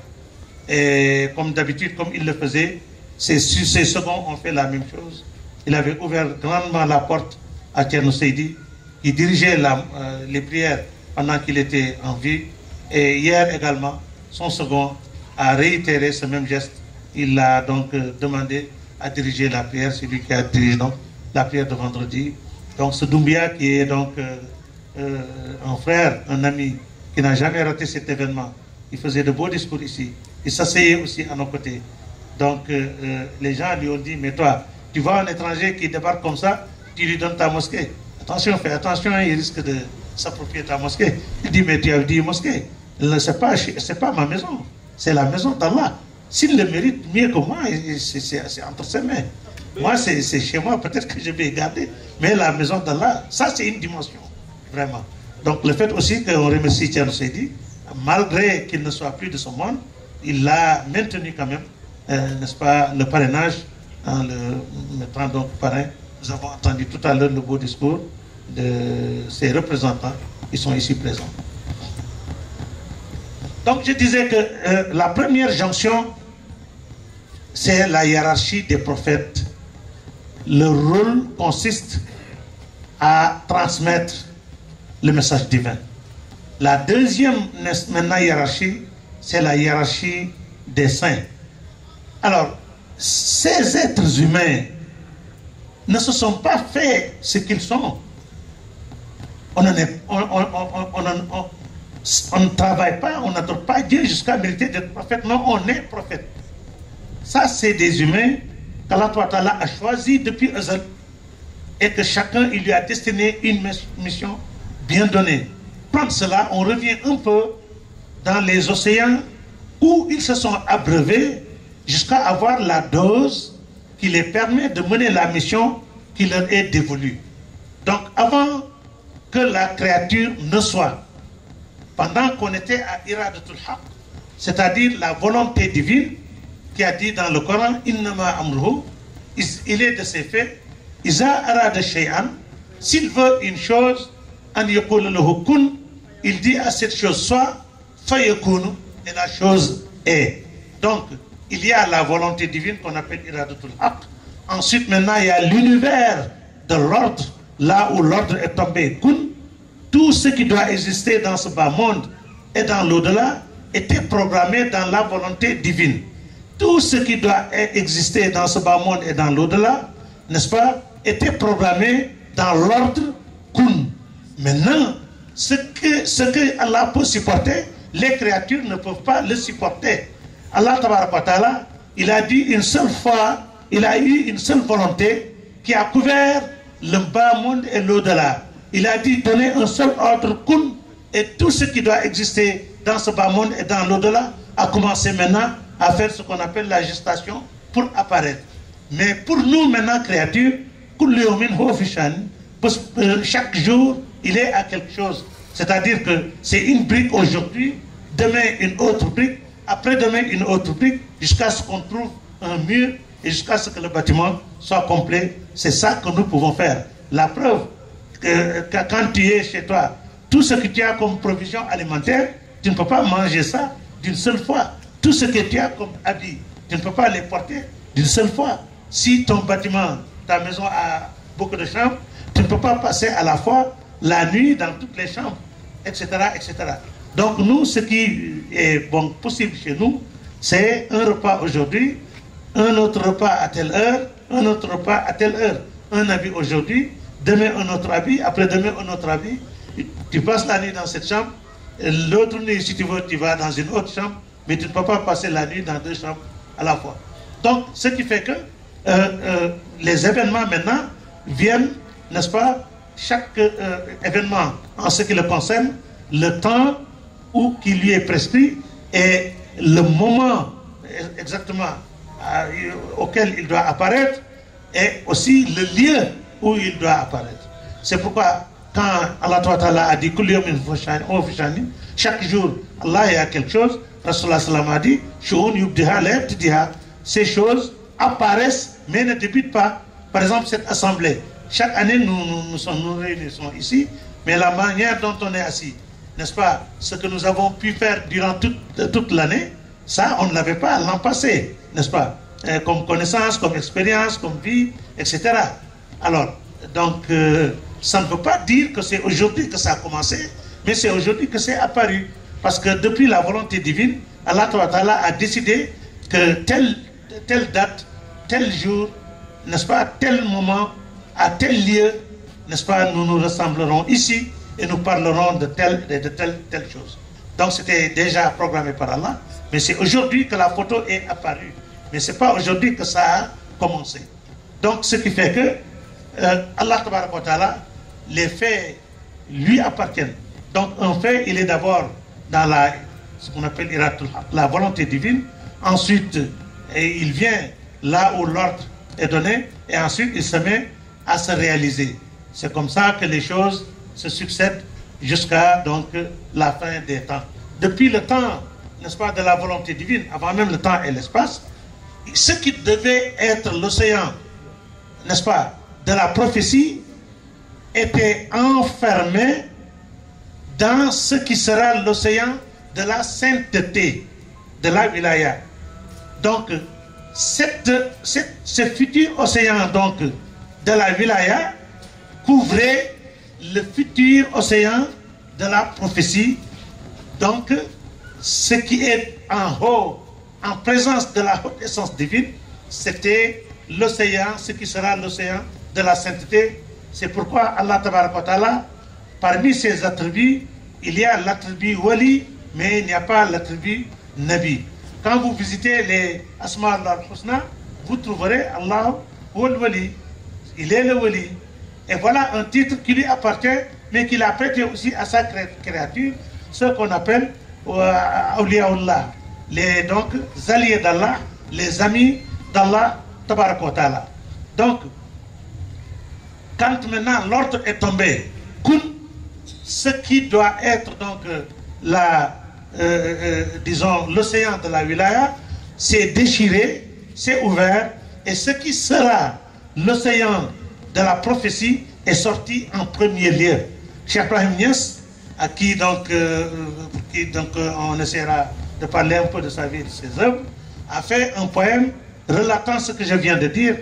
Et comme d'habitude, comme il le faisait, ses seconds ont fait la même chose. Il avait ouvert grandement la porte à Thierno Seydi, qui dirigeait les prières pendant qu'il était en vie. Et hier également, son second a réitéré ce même geste. Il a donc demandé à diriger la prière, c'est lui qui a dirigé donc la prière de vendredi. Donc ce Doumbia qui est donc un frère, un ami, qui n'a jamais raté cet événement. Il faisait de beaux discours ici. Il s'asseyait aussi à nos côtés. Donc les gens lui ont dit, mais toi, tu vois un étranger qui débarque comme ça, tu lui donnes ta mosquée. Attention, fais attention, il risque de s'approprier ta mosquée. Il dit, mais tu as dit mosquée. C'est pas ma maison, c'est la maison d'Allah. S'il le mérite mieux que moi, c'est entre ses mains. Moi, c'est chez moi, peut-être que je vais garder. Mais la maison d'Allah, ça c'est une dimension, vraiment. Donc le fait aussi qu'on remercie Thierno Seydi, malgré qu'il ne soit plus de ce monde, il a maintenu quand même, n'est-ce pas, le parrainage, en le mettant donc parrain. Nous avons entendu tout à l'heure le beau discours de ses représentants qui sont ici présents. Donc je disais que la première jonction, c'est la hiérarchie des prophètes. Le rôle consiste à transmettre le message divin. La deuxième maintenant hiérarchie, c'est la hiérarchie des saints. Alors, ces êtres humains ne se sont pas fait ce qu'ils sont. On ne travaille pas, on n'adore pas Dieu jusqu'à mériter d'être prophète. Non, on est prophète. Ça, c'est des humains qu'Allah Ta'ala a choisi depuis Azal et que chacun il lui a destiné une mission bien donnée. Prendre cela, on revient un peu dans les océans où ils se sont abreuvés jusqu'à avoir la dose qui les permet de mener la mission qui leur est dévolue. Donc avant que la créature ne soit, pendant qu'on était à Iradatul Haq, c'est-à-dire la volonté divine qui a dit dans le Coran, Innama amruhu, il est de ces faits, Iza arada shay'an, s'il veut une chose, an yaqul lahu kun, il dit à cette chose soit, fayakunu, et la chose est. Donc, il y a la volonté divine qu'on appelle Iradatul Haq. Ensuite, maintenant, il y a l'univers de l'ordre, là où l'ordre est tombé. Kun, tout ce qui doit exister dans ce bas monde et dans l'au-delà était programmé dans la volonté divine. Tout ce qui doit exister dans ce bas monde et dans l'au-delà, n'est-ce pas, était programmé dans l'ordre Kun. Maintenant, ce que Allah peut supporter, les créatures ne peuvent pas le supporter. Allah Ta'ala, il a dit une seule fois, il a eu une seule volonté qui a couvert le bas monde et l'au-delà. Il a dit donner un seul ordre Kun, et tout ce qui doit exister dans ce bas monde et dans l'au-delà a commencé maintenant à faire ce qu'on appelle la gestation pour apparaître. Mais pour nous maintenant créatures, chaque jour il est à quelque chose. C'est-à-dire que c'est une brique aujourd'hui, demain une autre brique, après-demain une autre brique, jusqu'à ce qu'on trouve un mur et jusqu'à ce que le bâtiment soit complet. C'est ça que nous pouvons faire. La preuve que quand tu es chez toi, tout ce que tu as comme provision alimentaire, tu ne peux pas manger ça d'une seule fois. Tout ce que tu as comme habits, tu ne peux pas les porter d'une seule fois. Si ton bâtiment, ta maison a beaucoup de chambres, tu ne peux pas passer à la fois la nuit dans toutes les chambres, etc., etc. Donc nous, ce qui est bon, possible chez nous, c'est un repas aujourd'hui, un autre repas à telle heure, un autre repas à telle heure. Un habit aujourd'hui, demain un autre habit, après-demain un autre habit. Tu passes la nuit dans cette chambre, l'autre nuit, si tu veux, tu vas dans une autre chambre, mais tu ne peux pas passer la nuit dans deux chambres à la fois. Donc, ce qui fait que les événements maintenant viennent, n'est-ce pas, chaque événement en ce qui le concerne, le temps qui lui est prescrit et le moment exactement auquel il doit apparaître et aussi le lieu où il doit apparaître. C'est pourquoi quand Allah Ta'ala a dit chaque jour Allah y a quelque chose, Rasulullah sallam a dit ces choses apparaissent mais ne débutent pas. Par exemple, cette assemblée, chaque année nous réunissons ici, mais la manière dont on est assis, n'est-ce pas, ce que nous avons pu faire durant toute l'année, ça on ne l'avait pas l'an passé, n'est-ce pas, comme connaissance, comme expérience, comme vie, etc. Alors, donc, ça ne veut pas dire que c'est aujourd'hui que ça a commencé, mais c'est aujourd'hui que c'est apparu. Parce que depuis la volonté divine, Allah Ta'ala a décidé que telle date, tel jour, n'est-ce pas, tel moment, à tel lieu, n'est-ce pas, nous nous rassemblerons ici et nous parlerons de telle chose. Donc c'était déjà programmé par Allah, mais c'est aujourd'hui que la photo est apparue. Mais ce n'est pas aujourd'hui que ça a commencé. Donc ce qui fait que Allah Ta'ala, les faits lui appartiennent. Donc un fait, il est d'abord dans ce qu'on appelle la volonté divine. Ensuite, il vient là où l'ordre est donné. Et ensuite, il se met à se réaliser. C'est comme ça que les choses se succèdent jusqu'à donc la fin des temps. Depuis le temps, n'est-ce pas, de la volonté divine, avant même le temps et l'espace, ce qui devait être l'océan, n'est-ce pas, de la prophétie, était enfermé dans ce qui sera l'océan de la sainteté, de la wilaya. Donc, ce futur océan donc, de la wilaya couvrait le futur océan de la prophétie. Donc, ce qui est en haut, en présence de la haute essence divine, c'était l'océan, ce qui sera l'océan de la sainteté. C'est pourquoi Allah Ta'ala, parmi ses attributs, il y a l'attribut wali, mais il n'y a pas l'attribut nabi. Quand vous visitez les Asma al-Husna, vous trouverez Allah ou le wali. Il est le wali. Et voilà un titre qui lui appartient, mais qu'il a prêté aussi à sa créature, ce qu'on appelle Awliyaullah, les donc alliés d'Allah, les amis d'Allah Tabarak wa Ta'ala. Donc, quand maintenant l'ordre est tombé, ce qui doit être donc disons l'océan de la wilaya, c'est déchiré, c'est ouvert, et ce qui sera l'océan de la prophétie est sorti en premier lieu. Cheikh Ibrahim Niass, à qui donc, on essaiera de parler un peu de sa vie et de ses œuvres, a fait un poème relatant ce que je viens de dire.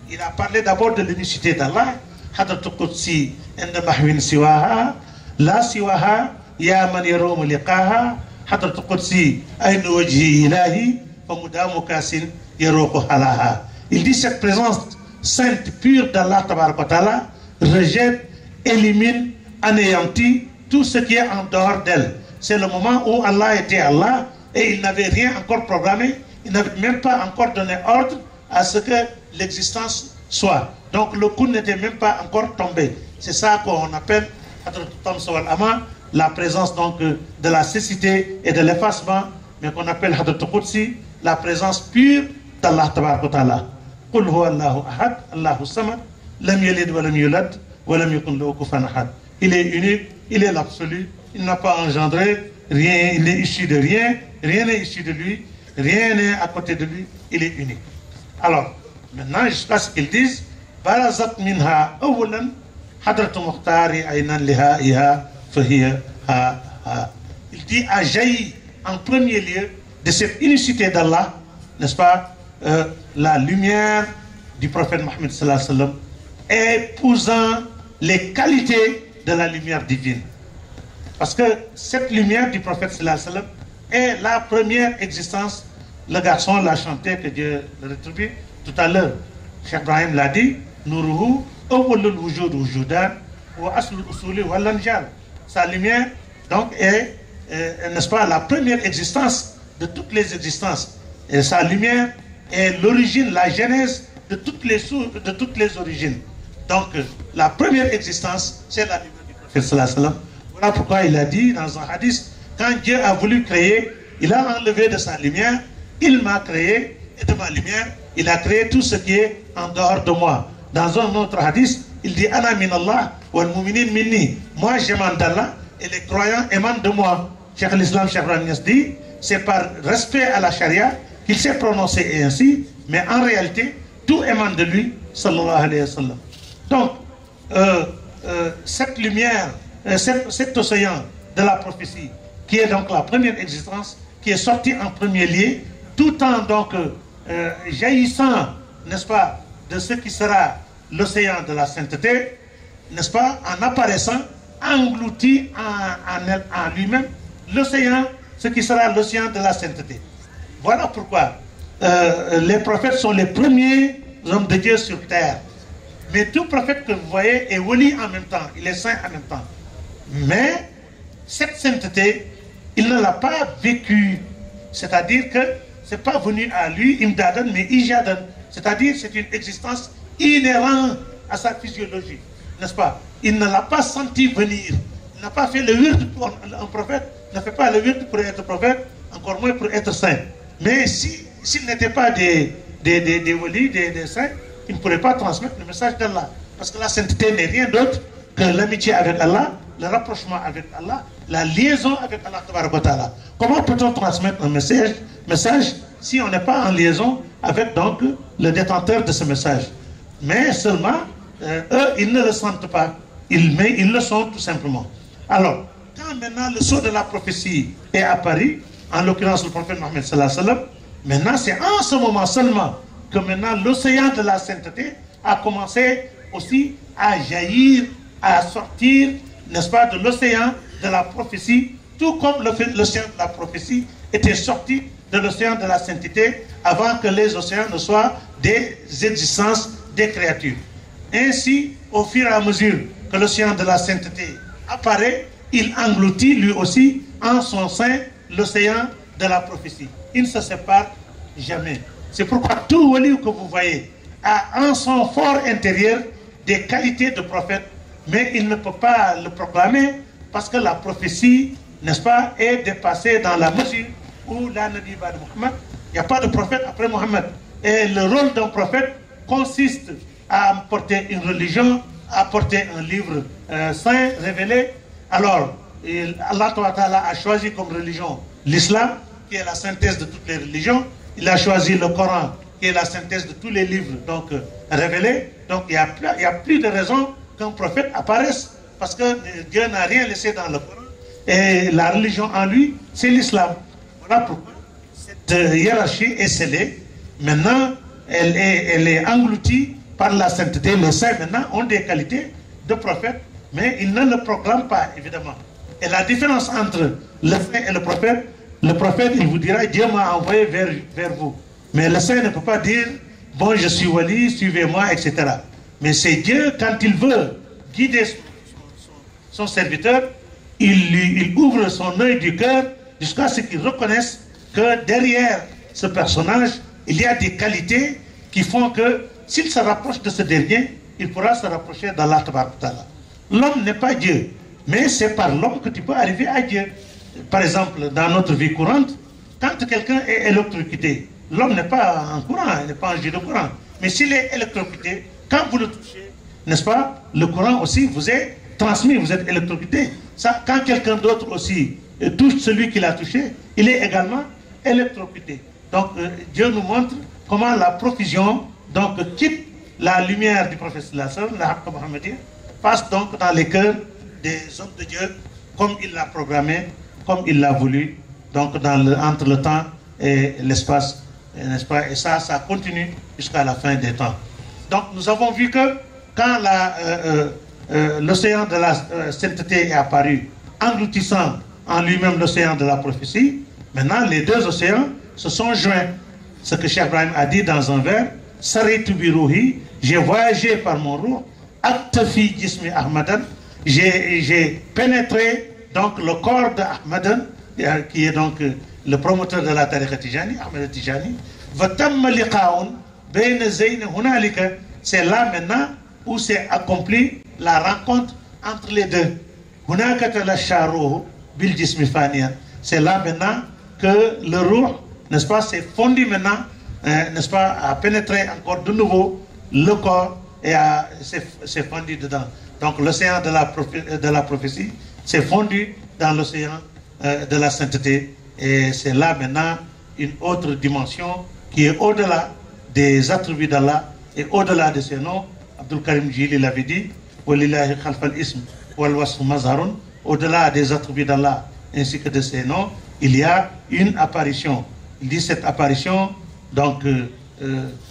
Il a parlé d'abord de l'unicité d'Allah. Hadratul Qudsi inda mahwin siwaha la siwaha ya man yarum liqaha Hadratul Qudsi aynu wajhi ilahi fa mudamu kasin yaruqu halaha. Il dit cette présence sainte pure d'Allah tabaraka wa ta'ala rejette, élimine, anéantit tout ce qui est en dehors d'elle. C'est le moment où Allah était Allah et il n'avait rien encore programmé, il n'avait même pas encore donné ordre à ce que l'existence soit. Donc le coup n'était même pas encore tombé. C'est ça qu'on appelle la présence donc de la cécité et de l'effacement, mais qu'on appelle Hadratul Qudsi, la présence pure d'Allah tabaraka wa ta'ala. Qul huwa Allahu ahad, Allahu samad, lam yalid wa lam yulad wa lam yakun lahu kufuwan ahad. Il est unique, il est l'absolu, il n'a pas engendré rien, il est issu de rien, rien n'est issu de lui, rien n'est à côté de lui, il est unique. Alors, maintenant, jusqu'à ce qu'ils disent Barazat minha awwalan hadratu mukhtari aynan liha iha fahiya ha ha. Il dit a jailli en premier lieu de cette unicité d'Allah, n'est-ce pas, la lumière du prophète Mohammed sallallahu alayhi wa sallam, épousant les qualités de la lumière divine. Parce que cette lumière du prophète sallallahu alayhi wa sallam est la première existence. Le garçon l'a chanté, que Dieu le rétribue, tout à l'heure. Cheikh Ibrahim l'a dit, Nuruhu, awwalul wujud wujudan, wa aslul usuli wal anjal. Sa lumière, donc, est, n'est-ce pas, la première existence de toutes les existences. Et sa lumière est l'origine, la genèse de toutes les origines. Donc, la première existence, c'est la lumière du prophète sallallahu alayhi wa sallam. Voilà pourquoi il a dit dans un hadith, quand Dieu a voulu créer, il a enlevé de sa lumière, il m'a créé, et de ma lumière, il a créé tout ce qui est en dehors de moi. Dans un autre hadith, il dit Ana min Allah wal mu'minin minni. Moi j'émane d'Allah et les croyants émanent de moi. Cheikh l'Islam, Cheikh Ibrahim Niass dit, c'est par respect à la charia qu'il s'est prononcé ainsi, mais en réalité, tout émane de lui, sallallahu alayhi wa sallam. Donc, cette lumière, cet océan de la prophétie, qui est donc la première existence, qui est sortie en premier lieu, tout en donc jaillissant, n'est-ce pas, de ce qui sera l'océan de la sainteté, n'est-ce pas, en apparaissant, englouti en lui-même l'océan, ce qui sera l'océan de la sainteté. Voilà pourquoi les prophètes sont les premiers hommes de Dieu sur terre. Mais tout prophète que vous voyez est wali en même temps, il est saint en même temps. Mais cette sainteté, il ne l'a pas vécue. C'est-à-dire que ce n'est pas venu à lui, imdadan, mais ijadan. C'est-à-dire c'est une existence inhérente à sa physiologie. N'est-ce pas? Il ne l'a pas senti venir. Il n'a pas fait le wird pour un prophète, ne fait pas le wird pour être prophète, encore moins pour être saint. Mais s'il n'était pas des walis, des saints, il ne pourrait pas transmettre le message d'Allah. Parce que la sainteté n'est rien d'autre que l'amitié avec Allah, le rapprochement avec Allah, la liaison avec Allah tabaraka wa ta'ala. Comment peut-on transmettre un message si on n'est pas en liaison avec donc le détenteur de ce message? Mais seulement, eux, ils ne le sentent pas. Mais ils le sont tout simplement. Alors, quand maintenant le sceau de la prophétie est apparu, en l'occurrence le prophète Mohammed sallallahu alayhi wa sallam, maintenant c'est en ce moment seulement que maintenant l'océan de la sainteté a commencé aussi à jaillir, à sortir, n'est-ce pas, de l'océan de la prophétie, tout comme l'océan de la prophétie était sorti de l'océan de la sainteté avant que les océans ne soient des existences, des créatures. Ainsi, au fur et à mesure que l'océan de la sainteté apparaît, il engloutit lui aussi en son sein l'océan de la prophétie. Il ne se sépare jamais. C'est pourquoi tout wali que vous voyez a en son fort intérieur des qualités de prophète, mais il ne peut pas le proclamer parce que la prophétie, n'est-ce pas, est dépassée dans la mesure où la Nabi Bad Muhammad, il n'y a pas de prophète après Muhammad. Et le rôle d'un prophète consiste à apporter une religion, à apporter un livre saint, révélé. Alors, Allah Ta'ala a choisi comme religion l'islam, qui est la synthèse de toutes les religions. Il a choisi le Coran, qui est la synthèse de tous les livres donc révélés. Donc il n'y a plus de raison qu'un prophète apparaisse, parce que Dieu n'a rien laissé dans le Coran. Et la religion en lui, c'est l'islam. Voilà pourquoi cette hiérarchie est scellée. Maintenant, elle est engloutie par la sainteté. Les saints maintenant ont des qualités de prophète, mais ils ne le proclament pas, évidemment. Et la différence entre le saint et le prophète, il vous dira, Dieu m'a envoyé vers vous. Mais le saint ne peut pas dire, bon, je suis wali, suivez-moi, etc. Mais c'est Dieu, quand il veut guider son serviteur, il ouvre son œil du cœur jusqu'à ce qu'il reconnaisse que derrière ce personnage, il y a des qualités qui font que s'il se rapproche de ce dernier, il pourra se rapprocher d'Allah Ta'ala. L'homme n'est pas Dieu, mais c'est par l'homme que tu peux arriver à Dieu. Par exemple, dans notre vie courante, quand quelqu'un est électrocuté, l'homme n'est pas en courant, il n'est pas en jeu de courant. Mais s'il est électrocuté, quand vous le touchez, n'est-ce pas, le courant aussi vous est transmis, vous êtes électrocuté. Ça, quand quelqu'un d'autre aussi touche celui qui l'a touché, il est également électrocuté. Donc Dieu nous montre comment la profusion donc quitte la lumière du prophète sallallahu la Haqqa Muhammadiyya, passe donc dans les cœurs des hommes de Dieu comme il l'a programmé, comme il l'a voulu, donc entre le temps et l'espace, n'est-ce pas? Et ça continue jusqu'à la fin des temps. Donc nous avons vu que quand l'océan de la sainteté est apparu, engloutissant en lui-même l'océan de la prophétie, maintenant les deux océans se sont joints. Ce que Cheikh Ibrahim a dit dans un vers, Saritu bi ruhi, j'ai voyagé par mon roux, Aktafi jismi Ahmadan, j'ai pénétré donc le corps d'Ahmadan, qui est donc le promoteur de la tariqa Tijani, Ahmad Tijani. Vatamma liqa'un bayna zayn hunalika, c'est là maintenant où s'est accomplie la rencontre entre les deux. Hunaka talasharuhu bil jismi faniyan. C'est là maintenant que le roux, n'est-ce pas, s'est fondu maintenant, n'est-ce pas, a pénétré encore de nouveau le corps et s'est fondu dedans. Donc l'océan de la prophétie s'est fondu dans l'océan de la sainteté. Et c'est là maintenant une autre dimension qui est au-delà des attributs d'Allah et au-delà de ses noms. Abdul Karim Jili l'avait dit, Walillahi khalfal ism wal wasf mazharun. Au-delà des attributs d'Allah ainsi que de ses noms, il y a une apparition. Il dit cette apparition donc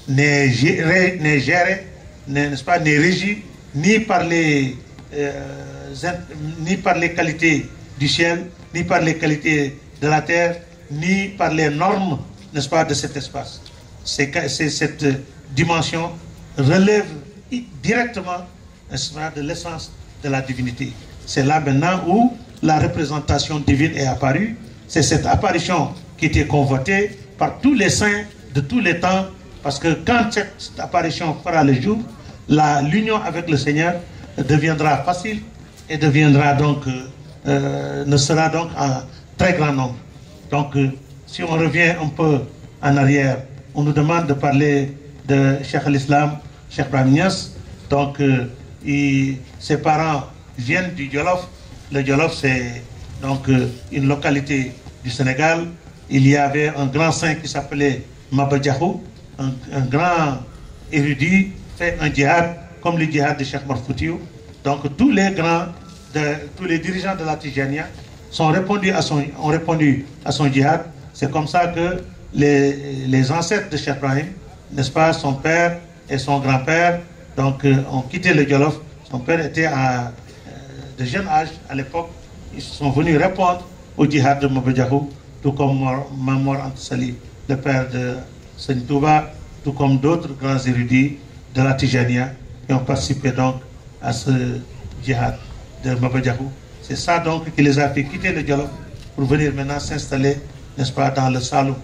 n'est gérée, n'est-ce pas, n'est régie ni par les qualités du ciel, ni par les qualités de la terre, ni par les normes, n'est-ce pas, de cet espace. Cette dimension relève directement, n'est-ce pas, de l'essence de la divinité. C'est là maintenant où la représentation divine est apparue. C'est cette apparition qui était convoitée par tous les saints de tous les temps, parce que quand cette apparition fera le jour, l'union avec le Seigneur deviendra facile et deviendra donc, ne sera donc en très grand nombre. Donc, si on revient un peu en arrière, on nous demande de parler de Cheikh al-Islam, Cheikh Ibrahim Niass. Donc, ses parents viennent du Jolof. Le Jolof, c'est donc une localité du Sénégal. Il y avait un grand saint qui s'appelait Maba Diakhou, un grand érudit, fait un djihad comme le djihad de Cheikh Marfoutiou. Donc tous les dirigeants de la Tijania ont répondu à son djihad. C'est comme ça que les ancêtres de Cheikh Ibrahim, n'est-ce pas, son père et son grand-père, donc ont quitté le Jolof. Son père était de jeune âge à l'époque. Ils sont venus répondre au djihad de Maba Diakhou, tout comme Mamor Anta Sali, le père de Seigne Touba, tout comme d'autres grands érudits de la Tijania qui ont participé donc à ce djihad de Maba Diakhou. C'est ça donc qui les a fait quitter le Jolof pour venir maintenant s'installer, n'est-ce pas, dans le Saloum.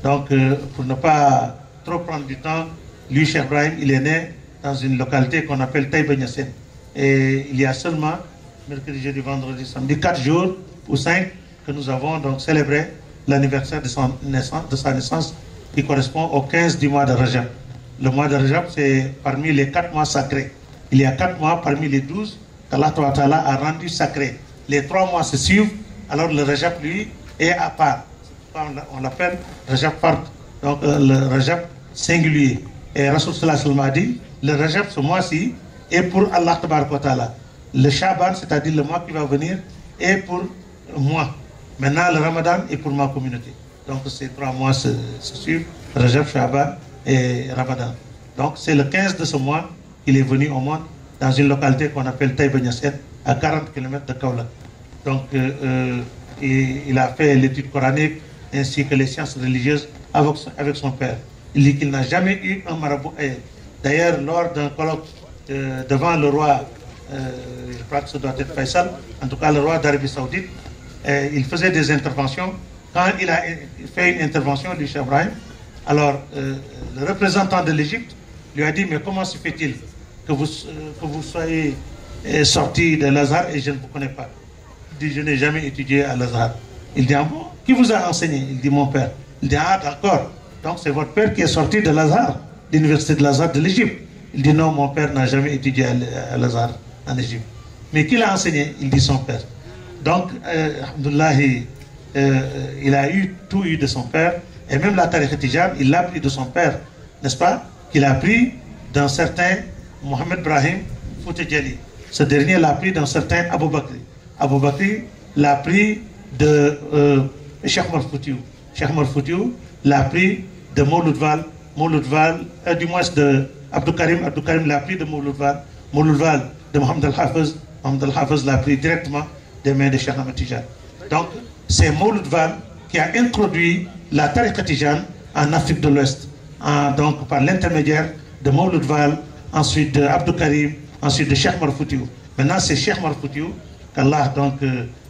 Donc pour ne pas trop prendre du temps, lui, Cheikh Ibrahim, il est né dans une localité qu'on appelle Taïba Niassène. Et il y a seulement, mercredi, jeudi, vendredi, samedi, 4 jours ou 5 que nous avons donc célébré l'anniversaire de sa naissance qui correspond au 15 du mois de Rajab. Le mois de Rajab, c'est parmi les 4 mois sacrés. Il y a 4 mois parmi les 12 qu'Allah Ta'ala a rendu sacrés. Les 3 mois se suivent, alors le Rajab, lui, est à part. On l'appelle Rajab Fard, donc le Rajab singulier. Et Rasul Sallallahu Alayhi wa sallam a dit, le Rajab, ce mois-ci, est pour Allah Ta'ala. Le Shaban, c'est-à-dire le mois qui va venir, est pour moi. Maintenant, le Ramadan est pour ma communauté. Donc ces 3 mois se suivent, Rajab, Shaban et Ramadan. Donc c'est le 15 de ce mois qu'il est venu au monde dans une localité qu'on appelle Taïba Niassène, à 40 km de Kaolack. Donc il a fait l'étude coranique ainsi que les sciences religieuses avec son père. Il dit qu'il n'a jamais eu un marabout. D'ailleurs, lors d'un colloque devant le roi, je crois que ça doit être Faisal, en tout cas le roi d'Arabie Saoudite, il faisait des interventions. Quand il a fait une intervention du Cheikh Ibrahim, alors le représentant de l'Égypte lui a dit, mais comment se fait-il que vous soyez sorti de Lazare et je ne vous connais pas? Il dit, je n'ai jamais étudié à Lazare. Il dit, ah bon, qui vous a enseigné? Il dit, mon père. Il dit, ah d'accord, donc c'est votre père qui est sorti de Lazare, de l'université de Lazare de l'Égypte. Il dit, non, mon père n'a jamais étudié à Lazare en Égypte. Mais qui l'a enseigné? Il dit, son père. Donc, alhamdoulilah, il a tout eu de son père, et même la tariqa Tijane, il l'a pris de son père, n'est-ce pas? Qu'il a pris d'un certain Mohamed Brahim Fouta Djali. Ce dernier l'a pris d'un certain Abou Bakri. Abou Bakri l'a pris de Cheikh Omar Foutiou. Cheikh Omar Foutiou l'a pris de Mouloud Val, du moins de Abdou Karim l'a pris de Mouloud Val de Mohamed Al-Hafiz. Mohamed Al-Hafiz l'a pris directement des mains de Cheikh Ahmed Tijane. Donc, c'est Mouloud Val qui a introduit la tariqa Tijane en Afrique de l'Ouest. Donc, par l'intermédiaire de Mouloud Val, ensuite de Abdou Karim, ensuite de Cheikh Omar Foutiou. Maintenant, c'est Cheikh Omar Foutiou, qu'Allah donc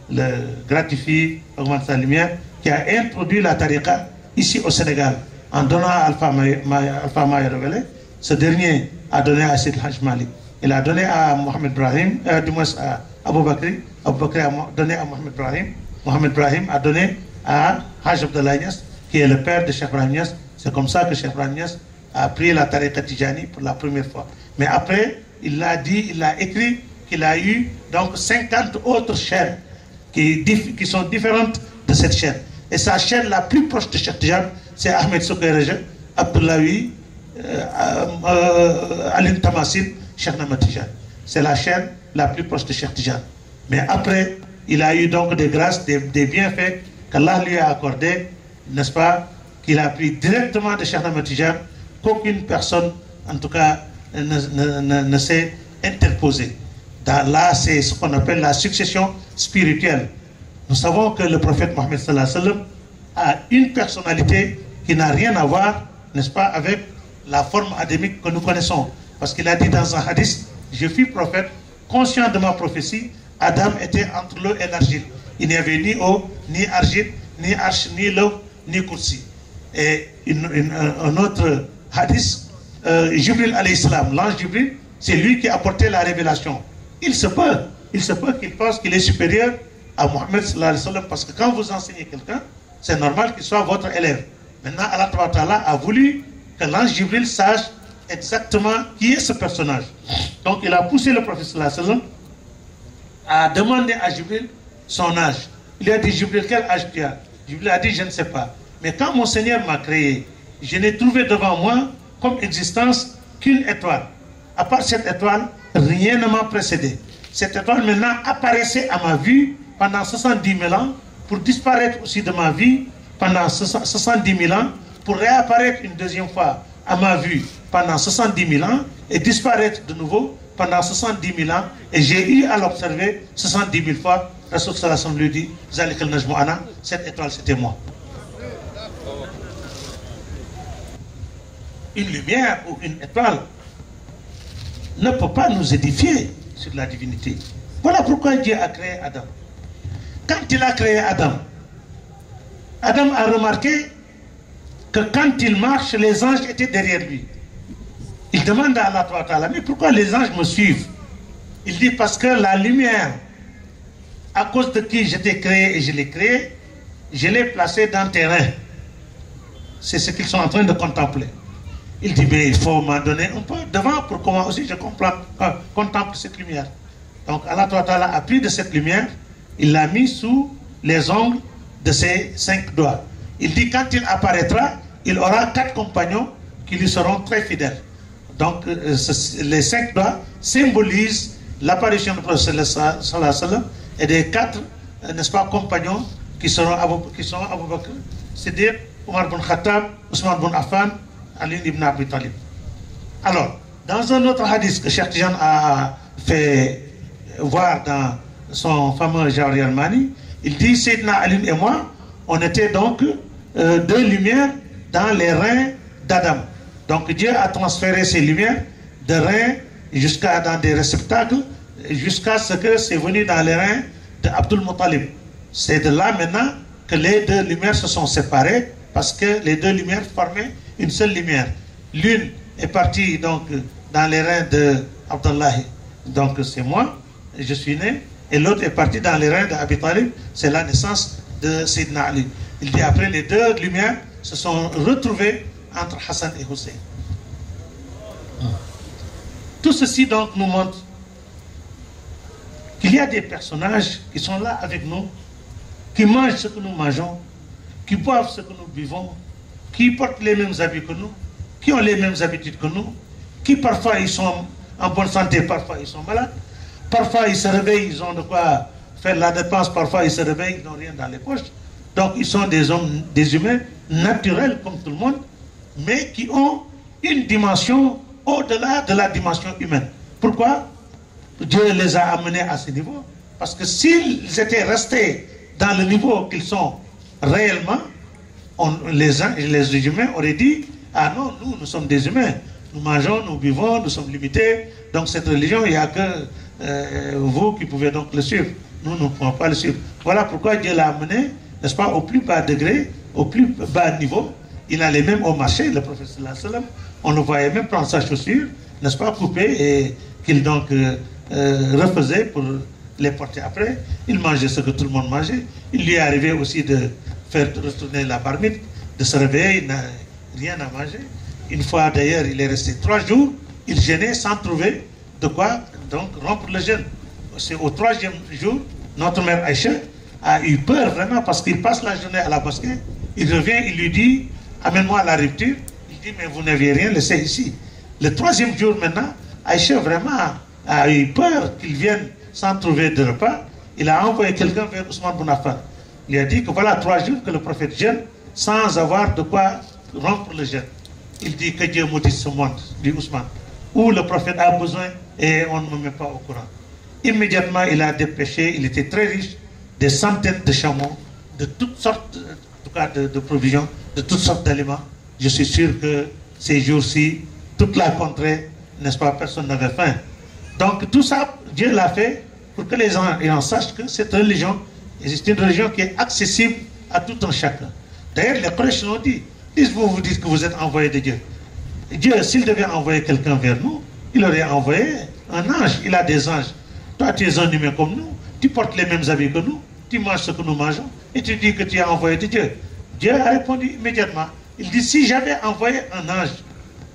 le gratifie, augmente sa lumière, qui a introduit la tariqa ici au Sénégal, en donnant à Alpha Maï Révélé. Ce dernier a donné à Sid Haj Malik. Il a donné à Mohamed Brahim, du moins à Abou Bakri. Abou Bakri a donné à Mohamed Brahim. Mohamed Brahim a donné à Haj Abdallah Niass, qui est le père de Cheikh Ibrahim Niass. C'est comme ça que Cheikh Ibrahim Niass a pris la tariqa Tijani pour la première fois. Mais après, il l'a dit, il a écrit qu'il a eu donc 50 autres chaînes qui sont différentes de cette chaîne. Et sa chaîne la plus proche de Cheikh Tijani, c'est Ahmed Soukayrege, Abdoulaye, Alim Tamassin, Cheikh Ahmed Tijani. C'est la chaîne la plus proche de Cheikh Tijani. Mais après, il a eu donc des grâces, des bienfaits qu'Allah lui a accordés, n'est-ce pas, qu'il a pris directement de Cheikh Ahmed Tijani, qu'aucune personne, en tout cas, ne s'est interposée. Là, c'est ce qu'on appelle la succession spirituelle. Nous savons que le prophète Mohammed sallallahu alayhi wa sallam a une personnalité qui n'a rien à voir, n'est-ce pas, avec la forme adémique que nous connaissons. Parce qu'il a dit dans un hadith, je fus prophète, conscient de ma prophétie, Adam était entre l'eau et l'argile. Il n'y avait ni eau, ni argile, ni arche, ni l'eau, ni kursi. Et un autre hadith, Jibril alayhi salam, l'ange Jibril, c'est lui qui a apporté la révélation. Il se peut qu'il pense qu'il est supérieur à Mohammed sallallahu alayhi wa sallam, parce que quand vous enseignez quelqu'un, c'est normal qu'il soit votre élève. Maintenant, Allah Ta'ala a voulu que l'ange Jibril sache exactement qui est ce personnage. Donc, il a poussé le prophète sallallahu alayhi wa sallam à demander à Jibril son âge. Il a dit, Jibril, quel âge tu as? Jibril a dit, je ne sais pas. Mais quand mon Seigneur m'a créé, je n'ai trouvé devant moi comme existence qu'une étoile. À part cette étoile, rien ne m'a précédé. Cette étoile maintenant apparaissait à ma vue pendant 70 000 ans, pour disparaître aussi de ma vie pendant 70 000 ans, pour réapparaître une deuxième fois à ma vue pendant 70 000 ans, et disparaître de nouveau pendant 70 000 ans, et j'ai eu à l'observer 70 000 fois. Rasul sallallahu alayhi wa sallam lui dit, Zalik al-Najmu ana, cette étoile c'était moi. Une lumière ou une étoile ne peut pas nous édifier sur la divinité. Voilà pourquoi Dieu a créé Adam. Quand il a créé Adam, Adam a remarqué que quand il marche, les anges étaient derrière lui. Il demande à Allah, mais pourquoi les anges me suivent? Il dit parce que la lumière, à cause de qui j'étais créé et je l'ai créé, je l'ai placée dans tes reins. C'est ce qu'ils sont en train de contempler. Il dit, mais il faut m'en donner un peu devant pour que moi aussi je contemple cette lumière. Donc Allah a pris de cette lumière, il l'a mis sous les ongles de ses 5 doigts. Il dit, quand il apparaîtra, il aura 4 compagnons qui lui seront très fidèles. Donc les 5 doigts symbolisent l'apparition du prophète sallallahu alayhi wa sallam et des 4, n'est-ce pas, compagnons qui seront Abu Bakr, c'est-à-dire Omar bin Khattab, Ousmane bin Affan, Ali ibn Abi Talib. Alors, dans un autre hadith que Cheikh Tijan a fait voir dans son fameux Jawahir al-Mani, il dit, Sayyidina Ali et moi, on était donc 2 lumières dans les reins d'Adam. Donc Dieu a transféré ces lumières de reins jusqu'à dans des réceptacles, jusqu'à ce que c'est venu dans les reins d'Abdul Muttalib. C'est de là maintenant que les 2 lumières se sont séparées, parce que les 2 lumières formaient une seule lumière. L'une est partie donc dans les reins d'Abdullahi, donc c'est moi, je suis né, et l'autre est partie dans les reins d'Abi Talib, c'est la naissance de Sayyidina Ali. Il dit après les 2 lumières se sont retrouvées entre Hassan et Hussein. Tout ceci donc nous montre qu'il y a des personnages qui sont là avec nous, qui mangent ce que nous mangeons, qui boivent ce que nous buvons, qui portent les mêmes habits que nous, qui ont les mêmes habitudes que nous, qui parfois ils sont en bonne santé, parfois ils sont malades, parfois ils se réveillent, ils ont de quoi faire la dépense, parfois ils se réveillent, ils n'ont rien dans les poches. Donc ils sont des hommes, des humains naturels comme tout le monde, mais qui ont une dimension au-delà de la dimension humaine. Pourquoi Dieu les a amenés à ce niveau? Parce que s'ils étaient restés dans le niveau qu'ils sont réellement, les humains auraient dit, ah non, nous sommes des humains, nous mangeons, nous vivons, nous sommes limités, donc cette religion, il n'y a que vous qui pouvez donc le suivre. Nous ne pouvons pas le suivre. Voilà pourquoi Dieu l'a amené, n'est-ce pas, au plus bas degré, au plus bas niveau. Il allait même au marché, le prophète sallallahu alayhi wa sallam, on le voyait même prendre sa chaussure, n'est-ce pas, coupée, et qu'il donc refaisait pour les porter après. Il mangeait ce que tout le monde mangeait. Il lui est arrivé aussi de faire retourner la marmite, de se réveiller, il n'a rien à manger. Une fois d'ailleurs, il est resté 3 jours, il jeûnait sans trouver de quoi donc rompre le jeûne. C'est au 3e jour, notre mère Aïcha a eu peur vraiment parce qu'il passe la journée à la mosquée. Il revient, il lui dit, amène-moi la rupture. Il dit, mais vous n'aviez rien laissé ici. Le 3e jour maintenant, Aïcha vraiment a eu peur qu'il vienne sans trouver de repas. Il a envoyé quelqu'un vers Ousmane bin Affan. Il a dit que voilà 3 jours que le prophète jeûne sans avoir de quoi rompre le jeûne. Il dit que Dieu maudisse ce monde, dit Ousmane, où le prophète a besoin et on ne me met pas au courant. Immédiatement, il a dépêché, il était très riche, des centaines de chameaux, de toutes sortes de provisions, de toutes sortes d'aliments. Je suis sûr que ces jours-ci, toute la contrée, n'est-ce pas, personne n'avait faim. Donc tout ça, Dieu l'a fait pour que les gens sachent que cette religion, c'est une religion qui est accessible à tout un chacun. D'ailleurs, les Quraysh l'ont dit. Vous dites que vous êtes envoyé de Dieu. Dieu, s'il devait envoyer quelqu'un vers nous, il aurait envoyé un ange. Il a des anges. Toi, tu es un humain comme nous. Tu portes les mêmes habits que nous. Tu manges ce que nous mangeons. Et tu dis que tu es envoyé de Dieu. Dieu a répondu immédiatement. Il dit, si j'avais envoyé un ange,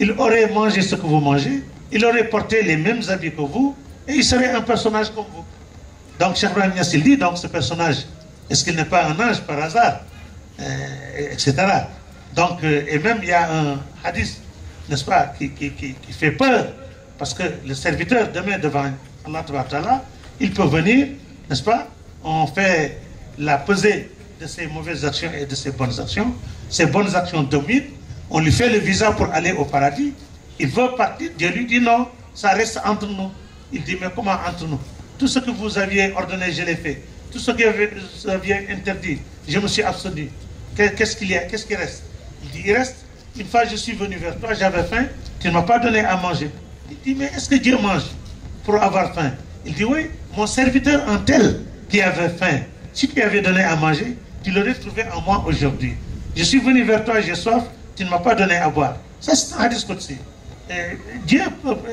il aurait mangé ce que vous mangez. Il aurait porté les mêmes habits que vous. Et il serait un personnage comme vous. Donc, Cheikh Ibrahim Niass, il dit, donc ce personnage, est-ce qu'il n'est pas un ange par hasard, etc. Donc, et même il y a un hadith, n'est-ce pas, qui fait peur, parce que le serviteur demain devant Allah, il peut venir, n'est-ce pas, on fait la pesée de ses mauvaises actions et de ses bonnes actions. Ses bonnes actions dominent, on lui fait le visa pour aller au paradis, il veut partir, Dieu lui dit non, ça reste entre nous. Il dit, mais comment entre nous? Tout ce que vous aviez ordonné, je l'ai fait. Tout ce que vous aviez interdit, je me suis abstenu. Qu'est-ce qu'il y a? Qu'est-ce qui reste? Il dit, il reste, une fois je suis venu vers toi, j'avais faim, tu ne m'as pas donné à manger. Il dit, mais est-ce que Dieu mange pour avoir faim? Il dit, oui, mon serviteur un tel qui avait faim, si tu avais donné à manger, tu l'aurais trouvé en moi aujourd'hui. Je suis venu vers toi, j'ai soif, tu ne m'as pas donné à boire. Ça, c'est un hadith Qudsi. Dieu,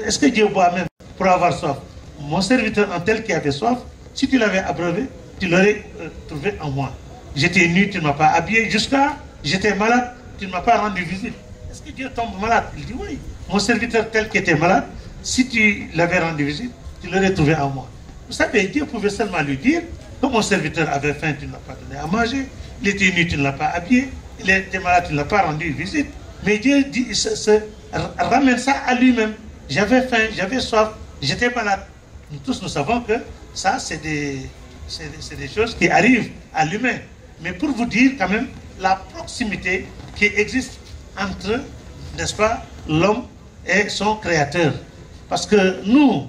est-ce que Dieu boit même pour avoir soif? Mon serviteur, un tel qui avait soif, si tu l'avais abreuvé, tu l'aurais trouvé en moi. J'étais nu, tu ne m'as pas habillé. Jusqu'à, j'étais malade, tu ne m'as pas rendu visite. Est-ce que Dieu tombe malade? Il dit oui. Mon serviteur tel qui était malade, si tu l'avais rendu visite, tu l'aurais trouvé en moi. Vous savez, Dieu pouvait seulement lui dire que mon serviteur avait faim, tu ne l'as pas donné à manger. Il était nu, tu ne l'as pas habillé. Il était malade, tu ne l'as pas rendu visite. Mais Dieu dit, ramène ça à lui-même. J'avais faim, j'avais soif, j'étais malade. Nous tous, nous savons que ça, c'est des choses qui arrivent à l'humain. Mais pour vous dire quand même la proximité qui existe entre, n'est-ce pas, l'homme et son créateur. Parce que nous,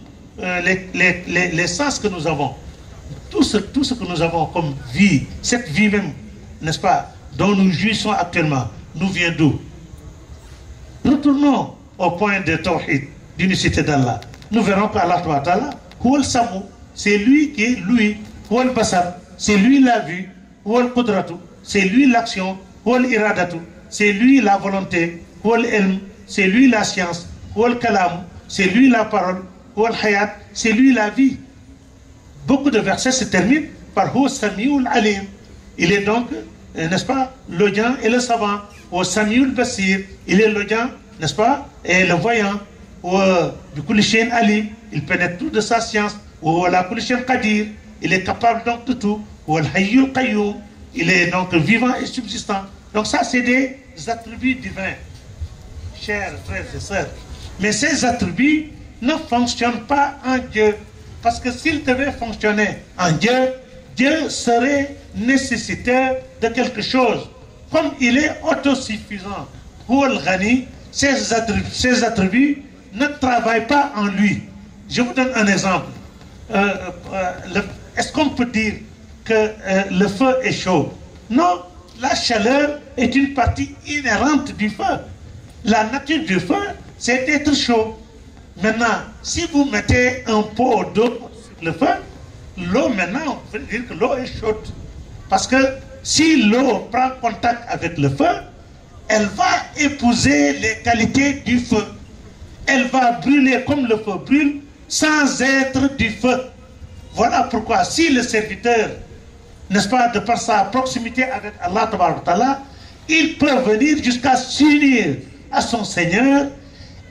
les sens que nous avons, tout ce que nous avons comme vie, cette vie même, n'est-ce pas, dont nous jouissons actuellement, nous vient d'où? Retournons au point de Tawhid, d'unicité d'Allah. Nous verrons qu'Allah Ta'ala, Huwal Samu, c'est lui qui est lui. Huwal Basar, c'est lui la vue. Huwal Qudratu, c'est lui l'action. Huwal Iradatu, c'est lui la volonté. Huwal Ilm, c'est lui la science. Huwal Kalam, c'est lui la parole. Huwal Hayat, c'est lui la vie. Beaucoup de versets se terminent par Huwa Samiul Alim. Il est donc, n'est-ce pas, l'audient et le savant. Huwa Samiul Basir, il est l'audient, n'est-ce pas, et le voyant. Du Kulishen Ali, il pénètre tout de sa science. La Kulishen Qadir, il est capable donc de tout. Hayyul Qayyum, il est donc vivant et subsistant. Donc ça, c'est des attributs divins, chers frères et sœurs. Mais ces attributs ne fonctionnent pas en Dieu. Parce que s'ils devaient fonctionner en Dieu, Dieu serait nécessitaire de quelque chose. Comme il est autosuffisant, Huwal Ghani, ces attributs ne travaillent pas en lui. Je vous donne un exemple. Est-ce qu'on peut dire que le feu est chaud? Non, la chaleur est une partie inhérente du feu. La nature du feu, c'est d'être chaud. Maintenant, si vous mettez un pot d'eau sur le feu, l'eau maintenant, on peut dire que l'eau est chaude. Parce que si l'eau prend contact avec le feu, elle va épouser les qualités du feu. Elle va brûler comme le feu brûle sans être du feu. Voilà pourquoi si le serviteur, n'est-ce pas, de par sa proximité avec Allah Ta'ala, il peut venir jusqu'à s'unir à son Seigneur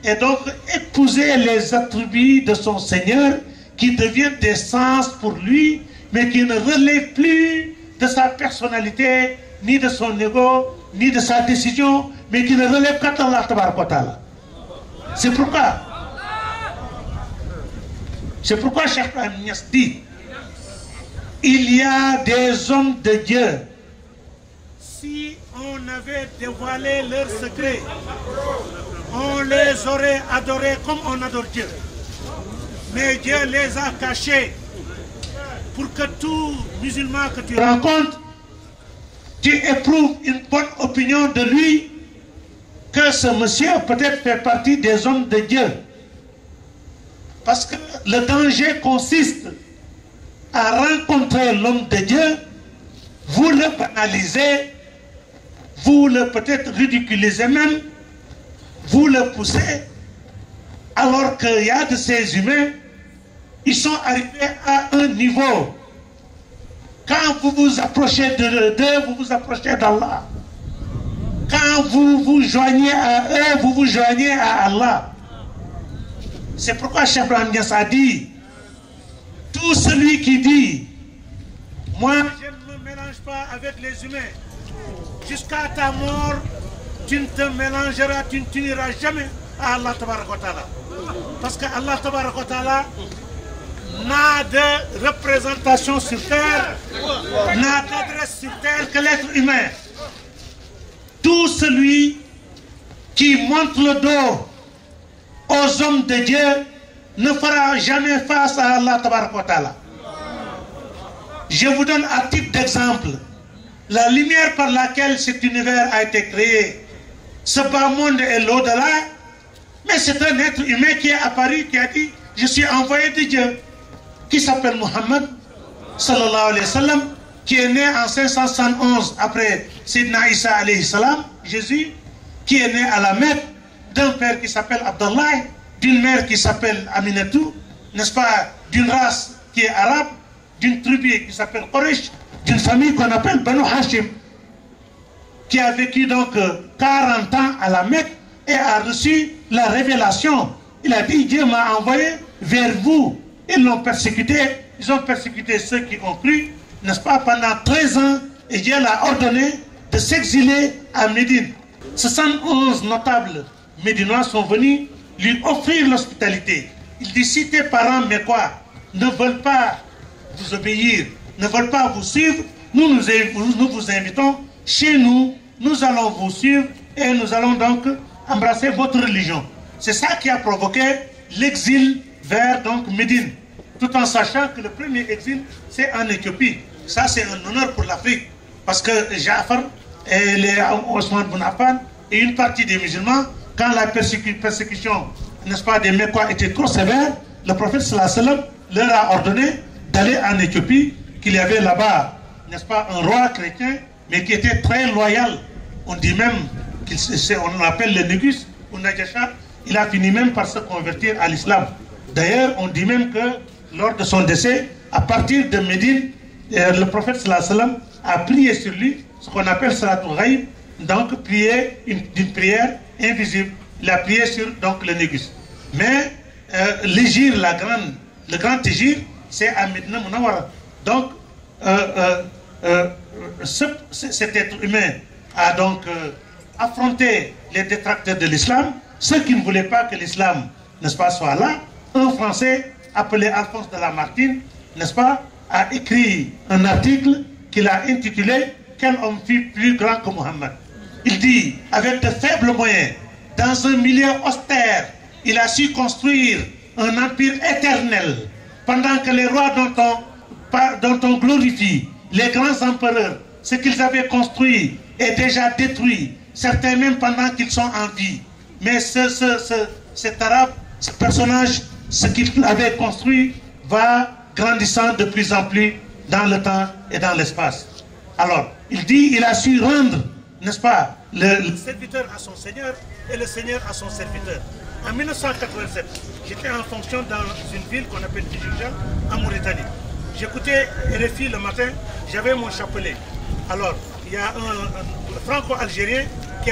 et donc épouser les attributs de son Seigneur qui deviennent des sens pour lui, mais qui ne relèvent plus de sa personnalité, ni de son ego, ni de sa décision, mais qui ne relèvent qu'à Allah Ta'ala. C'est pourquoi Cheikh Ibrahim Niass dit, il y a des hommes de Dieu, si on avait dévoilé leurs secrets, on les aurait adorés comme on adore Dieu. Mais Dieu les a cachés pour que tout musulman que tu rencontres, tu éprouves une bonne opinion de lui, que ce monsieur peut-être fait partie des hommes de Dieu. Parce que le danger consiste à rencontrer l'homme de Dieu, vous le banalisez, vous le peut-être ridiculisez même, vous le poussez, alors qu'il y a de ces humains, ils sont arrivés à un niveau. Quand vous vous approchez d'eux, vous vous approchez d'Allah. Quand vous vous joignez à eux, vous vous joignez à Allah. C'est pourquoi Cheikh Ibrahim Niass a dit, tout celui qui dit, moi je ne me mélange pas avec les humains, jusqu'à ta mort, tu ne te mélangeras, tu ne t'uniras jamais à Allah Tabaraka wa Ta'ala. Parce que Allah Tabaraka wa Ta'ala n'a de représentation sur terre, n'a d'adresse sur terre que l'être humain. Tout celui qui montre le dos aux hommes de Dieu ne fera jamais face à Allah Tabaraka wa Ta'ala. Je vous donne à titre d'exemple la lumière par laquelle cet univers a été créé. Ce bas monde est l'au-delà, mais c'est un être humain qui est apparu, qui a dit, je suis envoyé de Dieu, qui s'appelle Muhammad, sallallahu alayhi wa sallam, qui est né en 571 après Sidna Isa alayhi salam, Jésus, qui est né à la Mecque, d'un père qui s'appelle Abdallah, d'une mère qui s'appelle Aminatou, n'est-ce pas, d'une race qui est arabe, d'une tribu qui s'appelle Quraysh, d'une famille qu'on appelle Banu Hashim, qui a vécu donc 40 ans à la Mecque et a reçu la révélation. Il a dit, Dieu m'a envoyé vers vous. Ils l'ont persécuté, ils ont persécuté ceux qui ont cru, n'est-ce pas, pendant 13 ans, et Dieu l'a ordonné de s'exiler à Médine. 71 notables médinois sont venus lui offrir l'hospitalité. Il dit, si tes parents mécois ne veulent pas vous obéir, ne veulent pas vous suivre, nous vous invitons chez nous, nous allons vous suivre et nous allons donc embrasser votre religion. C'est ça qui a provoqué l'exil vers donc Médine, tout en sachant que le premier exil c'est en Éthiopie. Ça c'est un honneur pour l'Afrique, parce que Ja'far et les Osman ibn Affan et une partie des musulmans, quand la persécution, n'est-ce pas, des Mécois était trop sévère, le prophète sallallahu alayhi wa sallam leur a ordonné d'aller en Éthiopie, qu'il y avait là-bas, n'est-ce pas, un roi chrétien, mais qui était très loyal. On dit même on l'appelle le Négus ou Najasha. Il a fini même par se convertir à l'islam. D'ailleurs, on dit même que lors de son décès, à partir de Médine, le prophète sallallahu alayhi wa sallam a prié sur lui, ce qu'on appelle Salatul Ghaib, donc prier d'une prière invisible. Il a prié sur donc le Négus. Mais l'égir, le grand égir, c'est à Médina Munawara. Donc, cet être humain a donc affronté les détracteurs de l'islam, ceux qui ne voulaient pas que l'islam, n'est-ce pas, soit là. Un Français appelé Alphonse de Lamartine, n'est-ce pas, a écrit un article qu'il a intitulé « Quel homme fut plus grand que Mohammed ?» Il dit, avec de faibles moyens, dans un milieu austère, il a su construire un empire éternel, pendant que les rois dont on glorifie, les grands empereurs, ce qu'ils avaient construit est déjà détruit, certains même pendant qu'ils sont en vie. Mais cet arabe, ce personnage, ce qu'il avait construit va grandissant de plus en plus dans le temps et dans l'espace. Alors, il dit, il a su rendre, n'est-ce pas, le serviteur à son Seigneur et le Seigneur à son serviteur. En 1987, j'étais en fonction dans une ville qu'on appelle Tidjouja, en Mauritanie. J'écoutais RFI le matin, j'avais mon chapelet. Alors, il y a un franco-algérien qui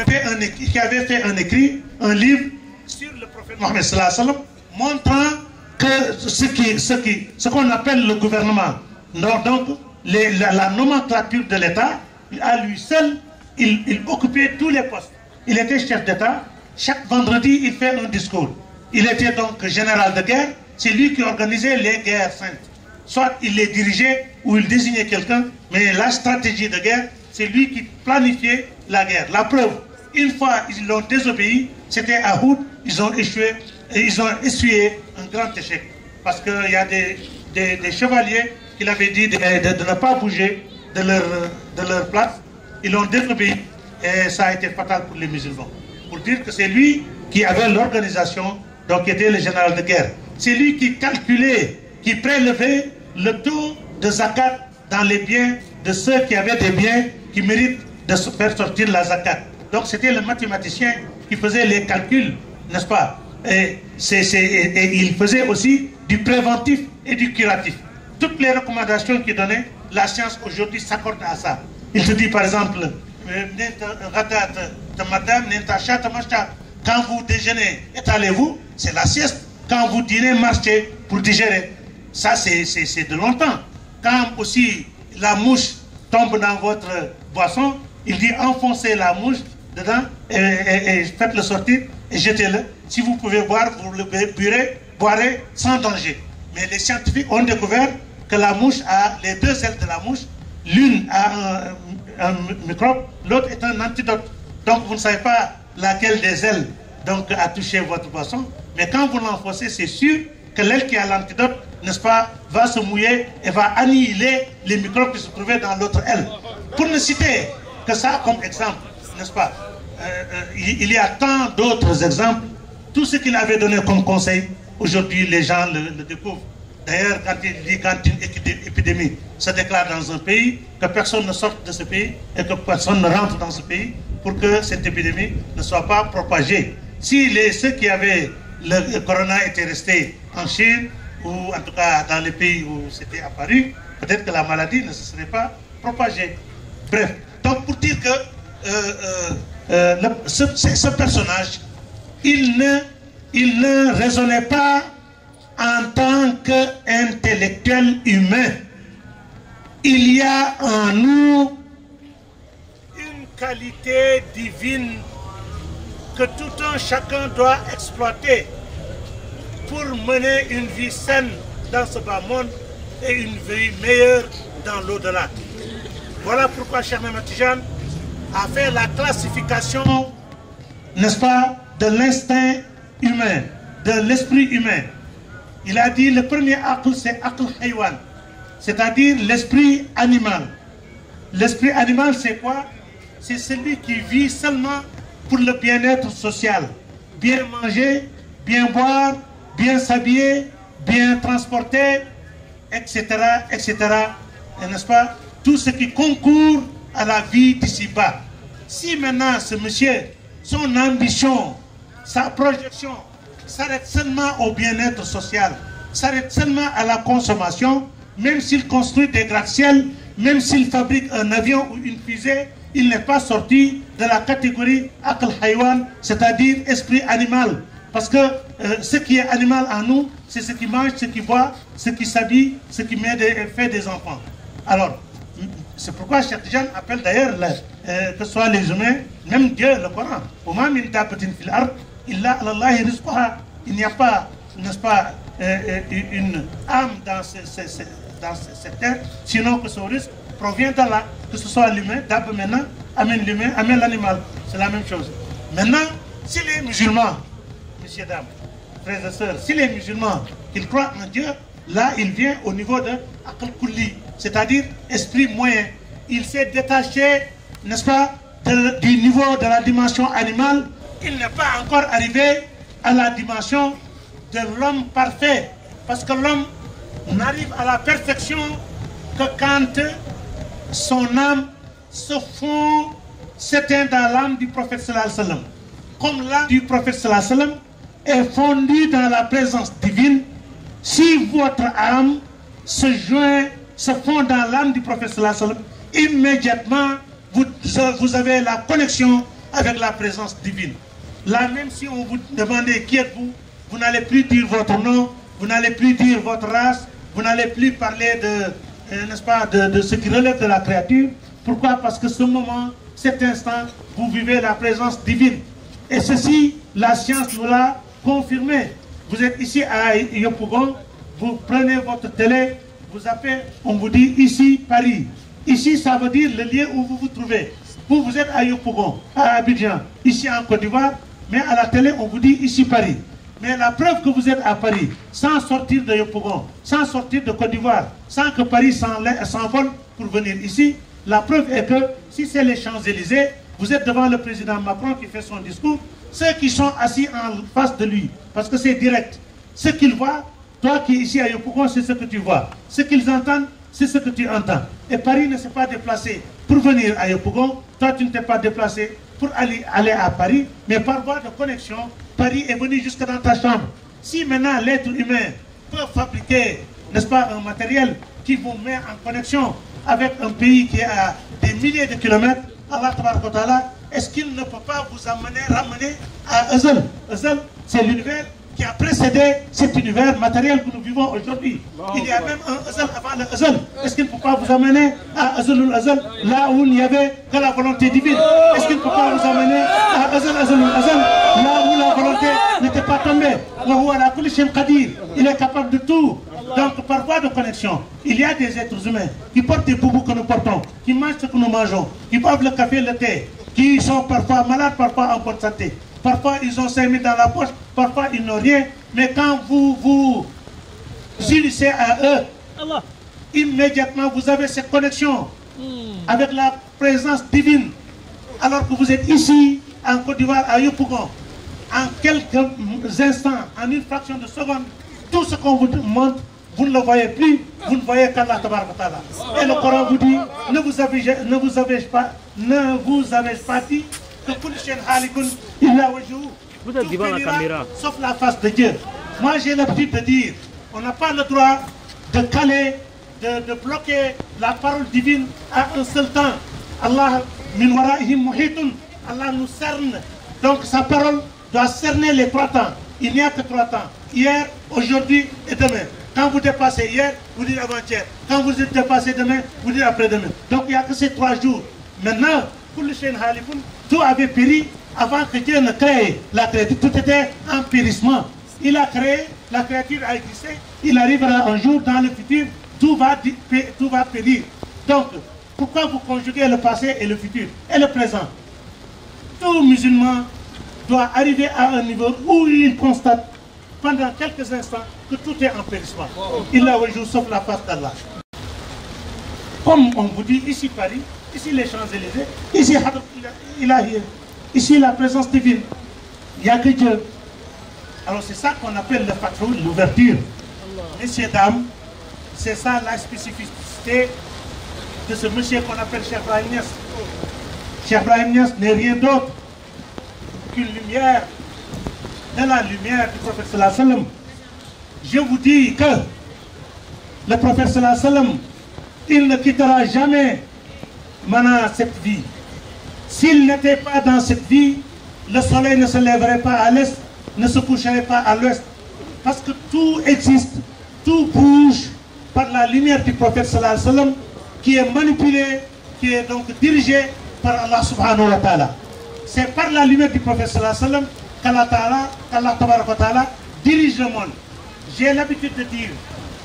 avait fait un écrit, un livre sur le prophète Mohammed sallallahu alayhi wa sallam, montrant que ce qu'on appelle le gouvernement, donc la nomenclature de l'État, à lui seul, il occupait tous les postes. Il était chef d'État. Chaque vendredi, il fait un discours. Il était donc général de guerre. C'est lui qui organisait les guerres saintes. Soit il les dirigeait ou il désignait quelqu'un, mais la stratégie de guerre, c'est lui qui planifiait la guerre. La preuve, une fois ils l'ont désobéi, c'était à Houd, ils ont échoué et ils ont essuyé un grand échec. Parce qu'il y a des chevaliers qui l'avaient dit de ne pas bouger de leur place. Ils l'ont désobéi et ça a été fatal pour les musulmans. Pour dire que c'est lui qui avait l'organisation, donc qui était le général de guerre. C'est lui qui calculait, qui prélevait le taux de zakat dans les biens de ceux qui avaient des biens qui méritent de se faire sortir la zakat. Donc c'était le mathématicien qui faisait les calculs, n'est-ce pas? Et il faisait aussi du préventif et du curatif. Toutes les recommandations qu'il donnait, la science aujourd'hui s'accorde à ça. Il te dit par exemple, quand vous déjeunez, étalez-vous, c'est la sieste. Quand vous dînez, marchez pour digérer. Ça, c'est de longtemps. Quand aussi la mouche tombe dans votre boisson, il dit enfoncez la mouche dedans et faites-le sortir et jetez-le. Si vous pouvez boire, vous le boirez sans danger. Mais les scientifiques ont découvert que la mouche a les deux ailes de la mouche. L'une a un microbe, l'autre est un antidote. Donc vous ne savez pas laquelle des ailes donc, a touché votre boisson. Mais quand vous l'enfoncez, c'est sûr que l'aile qui a l'antidote, n'est-ce pas, va se mouiller et va annihiler les microbes qui se trouvaient dans l'autre aile. Pour ne citer que ça comme exemple, n'est-ce pas, il y a tant d'autres exemples. Tout ce qu'il avait donné comme conseil, aujourd'hui les gens le découvrent. D'ailleurs, quand il dit quand une épidémie se déclare dans un pays, que personne ne sorte de ce pays et que personne ne rentre dans ce pays, pour que cette épidémie ne soit pas propagée. Si ceux qui avaient le corona étaient restés en Chine, ou en tout cas dans les pays où c'était apparu, peut-être que la maladie ne se serait pas propagée. Bref, donc pour dire que ce personnage, il ne raisonnait pas en tant qu'intellectuel humain. Il y a en nous une qualité divine que tout un chacun doit exploiter pour mener une vie saine dans ce bas monde et une vie meilleure dans l'au-delà. Voilà pourquoi Cheikh Ahmed Tidiane a fait la classification, n'est-ce pas, de l'instinct humain, de l'esprit humain. Il a dit le premier aql, c'est aql haywan, c'est-à-dire l'esprit animal. L'esprit animal, c'est quoi? C'est celui qui vit seulement pour le bien-être social. Bien manger, bien boire, bien s'habiller, bien transporter, etc., etc. N'est-ce pas? Tout ce qui concourt à la vie d'ici-bas. Si maintenant ce monsieur, son ambition, sa projection s'arrête seulement au bien-être social, s'arrête seulement à la consommation, même s'il construit des gratte-ciel, même s'il fabrique un avion ou une fusée, il n'est pas sorti de la catégorie Aql Haywan, c'est-à-dire esprit animal. Parce que ce qui est animal en nous, c'est ce qui mange, ce qui boit, ce qui s'habille, ce qui fait des enfants. Alors, c'est pourquoi Cheikh Tidiane appelle d'ailleurs que ce soit les humains, même Dieu, le Coran. Il n'y a pas, n'est-ce pas, une âme dans cette terre, sinon que son risque provient d'Allah, que ce soit l'humain, d'Ab maintenant, amène l'humain, amène l'animal. C'est la même chose. Maintenant, si les musulmans, messieurs, dames, frères et sœurs, si les musulmans, ils croient en Dieu, là, il vient au niveau de Aql Kulli, c'est-à-dire esprit moyen. Il s'est détaché, n'est-ce pas, du niveau de la dimension animale. Il n'est pas encore arrivé à la dimension de l'homme parfait. Parce que l'homme n'arrive à la perfection que quand son âme se fond, s'éteint dans l'âme du prophète sallallahu alayhi wa sallam. Comme l'âme du prophète sallallahu alayhi wa sallam est fondue dans la présence divine, si votre âme se joint, se fond dans l'âme du prophète sallallahu alayhi wa sallam, immédiatement vous avez la connexion avec la présence divine. Là même si on vous demandait qui êtes-vous, vous n'allez plus dire votre nom, vous n'allez plus dire votre race, vous n'allez plus parler n'est-ce pas, de ce qui relève de la créature. Pourquoi? Parce que ce moment, cet instant, vous vivez la présence divine. Et ceci, la science nous l'a confirmé. Vous êtes ici à Yopougon, vous prenez votre télé, vous appelez, on vous dit ici Paris. Ici, ça veut dire le lieu où vous vous trouvez. Vous êtes à Yopougon, à Abidjan, ici en Côte d'Ivoire, mais à la télé, on vous dit ici Paris. Mais la preuve que vous êtes à Paris, sans sortir de Yopougon, sans sortir de Côte d'Ivoire, sans que Paris s'envole pour venir ici, la preuve est que si c'est les Champs-Élysées, vous êtes devant le président Macron qui fait son discours, ceux qui sont assis en face de lui, parce que c'est direct, ce qu'ils voient, toi qui es ici à Yopougon, c'est ce que tu vois. Ce qu'ils entendent, c'est ce que tu entends. Et Paris ne s'est pas déplacé pour venir à Yopougon, toi tu ne t'es pas déplacé pour aller à Paris, mais par voie de connexion, Paris est venu jusque dans ta chambre. Si maintenant l'être humain peut fabriquer, n'est-ce pas, un matériel qui vous met en connexion avec un pays qui est à des milliers de kilomètres, Allah Tabaraka wa Ta'ala, est-ce qu'il ne peut pas vous ramener à Azal? Azal, c'est l'univers qui a précédé cet univers matériel que nous vivons aujourd'hui. Il y a même un Azal avant le Azal. Est-ce qu'il ne peut pas vous amener à Azalul Azal, là où il n'y avait que la volonté divine? Est-ce qu'il ne peut pas vous amener à Azalul Azal, là où la volonté n'était pas tombée? Il est capable de tout. Donc, par voie de connexion, il y a des êtres humains qui portent des boubous que nous portons, qui mangent ce que nous mangeons, qui boivent le café, le thé, qui sont parfois malades, parfois en bonne santé. Parfois, ils ont 5 000 dans la poche, parfois, ils n'ont rien. Mais quand vous vous unissez à eux, immédiatement, vous avez cette connexion avec la présence divine. Alors que vous êtes ici, en Côte d'Ivoire, à Yopougon, en quelques instants, en une fraction de seconde, tout ce qu'on vous montre, vous ne le voyez plus, vous ne voyez qu'Allah Tabaraka wa Ta'ala. Et le Coran vous dit, ne vous avez pas dit que Kullu shay'in halikun illa wajhuhu. Tout périra, sauf la face de Dieu. Moi j'ai l'habitude de dire, on n'a pas le droit de caler, de bloquer la parole divine à un seul temps. Allah min wara'ihim muhitun. Allah nous cerne. Donc sa parole doit cerner les 3 temps. Il n'y a que 3 temps. Hier, aujourd'hui et demain. Quand vous dépassez hier, vous dites avant-hier. Quand vous êtes dépassé demain, vous dites après-demain. Donc il n'y a que ces 3 jours. Maintenant, tout avait péri avant que Dieu ne crée la créature. Tout était en périssement. Il a créé, la créature a existé. Il arrivera un jour dans le futur, tout va périr. Donc, pourquoi vous conjuguez le passé et le futur et le présent? Tout musulman doit arriver à un niveau où il constate pendant quelques instants que tout est en périssement. Il a aujourd'hui sauf la face d'Allah. Comme on vous dit, ici Paris, ici les Champs-Élysées, ici Ilahi, ici la présence divine. Il n'y a que Dieu. Alors c'est ça qu'on appelle le fathoul, l'ouverture. Messieurs, dames, c'est ça la spécificité de ce monsieur qu'on appelle Cheikh Ibrahim Niass. Cheikh Ibrahim Niass n'est rien d'autre qu'une lumière, de la lumière du prophète sallallahu alayhi wa sallam. Je vous dis que le prophète sallallahu alayhi wa sallam, il ne quittera jamais maintenant cette vie. S'il n'était pas dans cette vie, le soleil ne se lèverait pas à l'est, ne se coucherait pas à l'ouest. Parce que tout existe, tout bouge par la lumière du prophète sallallahu alayhi wa sallam, qui est manipulé, qui est donc dirigé par Allah subhanahu wa ta'ala. C'est par la lumière du prophète sallallahu alayhi wa sallam qu'Allah tabaraka wa ta'ala dirige le monde. J'ai l'habitude de dire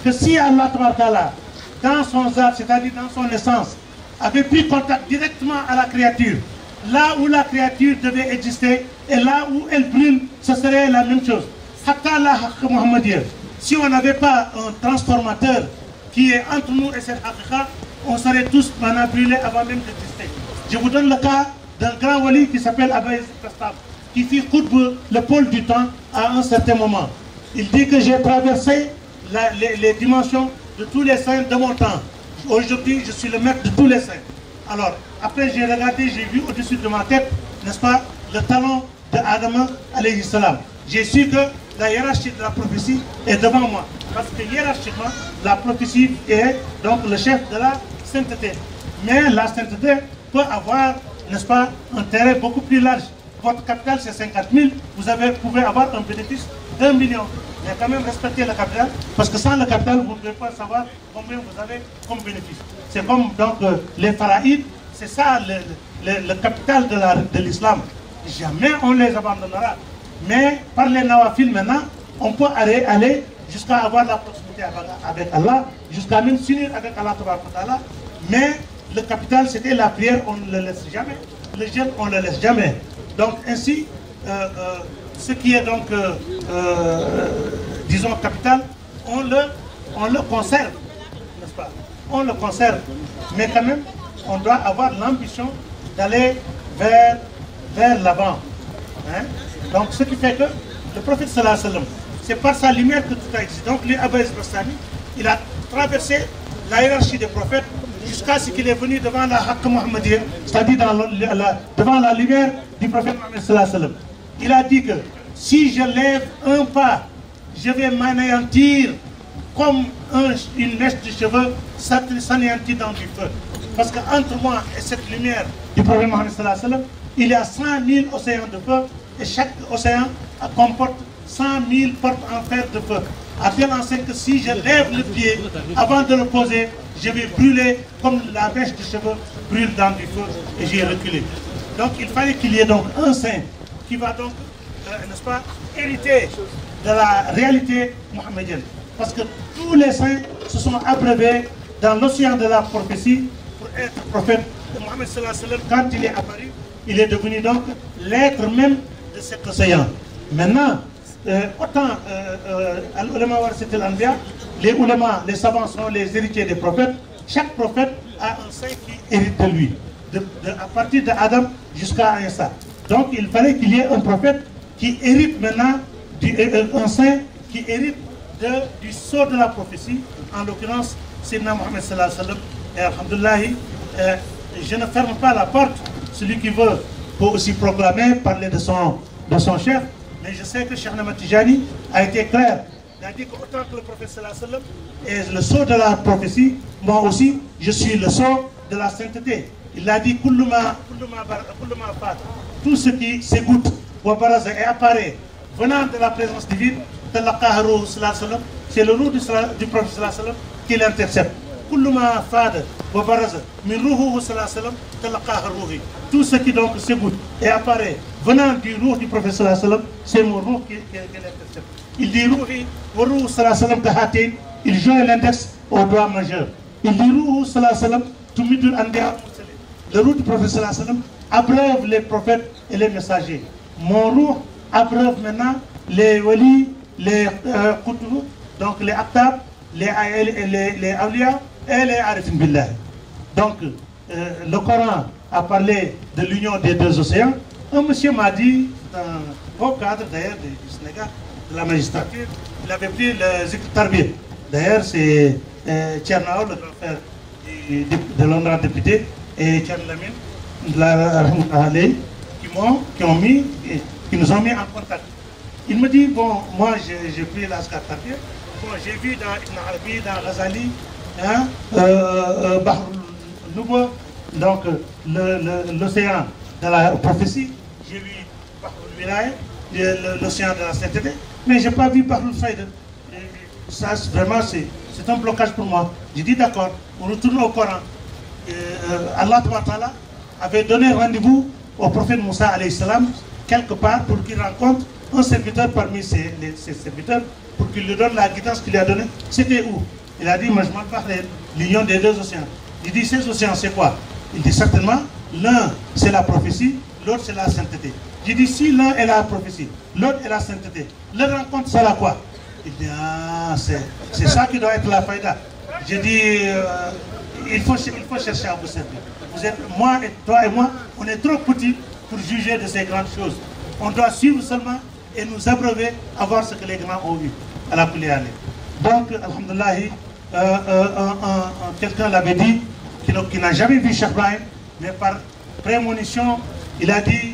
que si Allah tabaraka wa ta'ala, dans son zat, c'est-à-dire dans son essence, avait pris contact directement à la créature, là où la créature devait exister et là où elle brûle, ce serait la même chose. Si on n'avait pas un transformateur qui est entre nous et cette haqiqa, on serait tous maintenant brûlés avant même d'exister. Je vous donne le cas d'un grand wali qui s'appelle Abba Yazid Bastami, qui fit Qutb, le pôle du temps, à un certain moment. Il dit que j'ai traversé les dimensions de tous les saints de mon temps. Aujourd'hui, je suis le maître de tous les saints. Alors, après j'ai regardé, j'ai vu au-dessus de ma tête, n'est-ce pas, le talon de Adam alayhi salam. J'ai su que la hiérarchie de la prophétie est devant moi. Parce que hiérarchiquement, la prophétie est donc le chef de la sainteté. Mais la sainteté peut avoir, n'est-ce pas, un terrain beaucoup plus large. Votre capital c'est 50 000, vous pouvez avoir un bénéfice d'1 million. Mais quand même respectez le capital, parce que sans le capital, vous ne pouvez pas savoir combien vous avez comme bénéfice. C'est comme donc les pharaïdes, c'est ça le capital de l'islam. Jamais on les abandonnera. Mais par les nawafil maintenant, on peut aller jusqu'à avoir la proximité avec Allah, jusqu'à même s'unir avec Allah ta'ala. Mais le capital, c'était la prière, on ne le laisse jamais. Le jeûne, on ne le laisse jamais. Donc ainsi, ce qui est donc, disons, capital, on le conserve, n'est-ce pas? On le conserve. Mais quand même, on doit avoir l'ambition d'aller vers l'avant. Hein? Donc ce qui fait que le prophète sallallahu alayhi wa sallam, c'est par sa lumière que tout a existé. Donc lui, Abba Yazid Bastami, il a traversé la hiérarchie des prophètes jusqu'à ce qu'il est venu devant la Haqq Muhammadiyya, c'est-à-dire devant la lumière du prophète Muhammad sallallahu alayhi wa sallam. Il a dit que si je lève un pas, je vais m'anéantir comme une mèche de cheveux s'anéantit dans du feu. Parce qu'entre moi et cette lumière du prophète Muhammad sallallahu alayhi wa sallam, il y a 100 000 océans de feu et chaque océan comporte 100 000 portes en fer de feu. À tel enseigne que si je lève le pied avant de le poser, je vais brûler comme la mèche de cheveux brûle dans du feu et j'ai reculé. Donc il fallait qu'il y ait donc un saint qui va donc, n'est-ce pas, hériter de la réalité mohammedienne. Parce que tous les saints se sont abreuvés dans l'océan de la prophétie pour être prophète. Et Mohammed sallallahu alayhi wa sallam, quand il est apparu, il est devenu donc l'être même de cet océan. Maintenant, autant les ulémas, les savants sont les héritiers des prophètes. Chaque prophète a un saint qui hérite de lui, à partir d'Adam jusqu'à Isa. Donc il fallait qu'il y ait un prophète qui hérite maintenant, un saint qui hérite du sceau de la prophétie, en l'occurrence Sayyidina Muhammad sallallahu alayhi wa sallam. Et alhamdoulilah, je ne ferme pas la porte. Celui qui veut peut aussi proclamer, parler de son chef. Mais je sais que Cheikh Ahmed Tijani a été clair. Il a dit qu'autant que le prophète sallallahu alayhi wa sallam est le sceau de la prophétie, moi aussi, je suis le sceau de la sainteté. Il a dit tout ce qui s'égoutte et apparaît venant de la présence divine, c'est le roux du prophète sallallahu alayhi wa sallam qui l'intercepte. Tout ce qui donc s'égoutte et apparaît venant du roux du prophète sallallahu alayhi wa sallam, c'est mon roux qui l'intercepte. Il dit rouhi, sallallahu alayhi wa sallam kahatin, il joint l'index au doigt majeur. Il dit rouhu sallallahu alayhi wa sallam tumidur anbiya. Le roux du prophète sallallahu alayhi wa sallam abreuve les prophètes et les messagers. Mon roux abreuve maintenant les walis, les qutub, donc les aqtab, les awliya et les arifin billah. Donc le Coran a parlé de l'union des deux océans. Un monsieur m'a dit, au cadre d'ailleurs du Sénégal, de la magistrature, il avait pris le Zikr Tarbiyah. D'ailleurs, c'est Tchernao, le grand frère de l'honorable député, et Tchern Lamine, qui nous ont mis en contact. Il me dit, bon, moi j'ai pris la Zikr Tarbiyah, bon, j'ai vu dans Ibn Arabi, dans Ghazali, Bahr Nouba, donc l'océan de la prophétie, j'ai vu Bahr al-Wilaya, l'océan de la sainteté, mais je n'ai pas vu Bahr al-Fayda. Ça, vraiment, c'est un blocage pour moi. J'ai dit d'accord, on retourne au Coran. Allah avait donné rendez-vous au prophète Moussa alayhi salam quelque part pour qu'il rencontre un serviteur parmi ses serviteurs pour qu'il lui donne la guidance qu'il lui a donnée. C'était où? Il a dit, moi je m'en parle, l'union des deux océans. Il dit, ces océans c'est quoi? Il dit certainement, l'un c'est la prophétie, l'autre c'est la sainteté. J'ai dit, si l'un est la prophétie, l'autre est la sainteté, leur rencontre sera quoi? Il dit, ah, c'est ça qui doit être la faïda. J'ai dit, il faut chercher à vous servir. Vous êtes, moi et toi et moi, on est trop petits pour juger de ces grandes choses. On doit suivre seulement et nous abreuver à voir ce que les grands ont vu à la Kuliale. Donc, alhamdoulilah, quelqu'un l'avait dit, qui n'a jamais vu Cheikh Ibrahim, mais par prémonition, il a dit,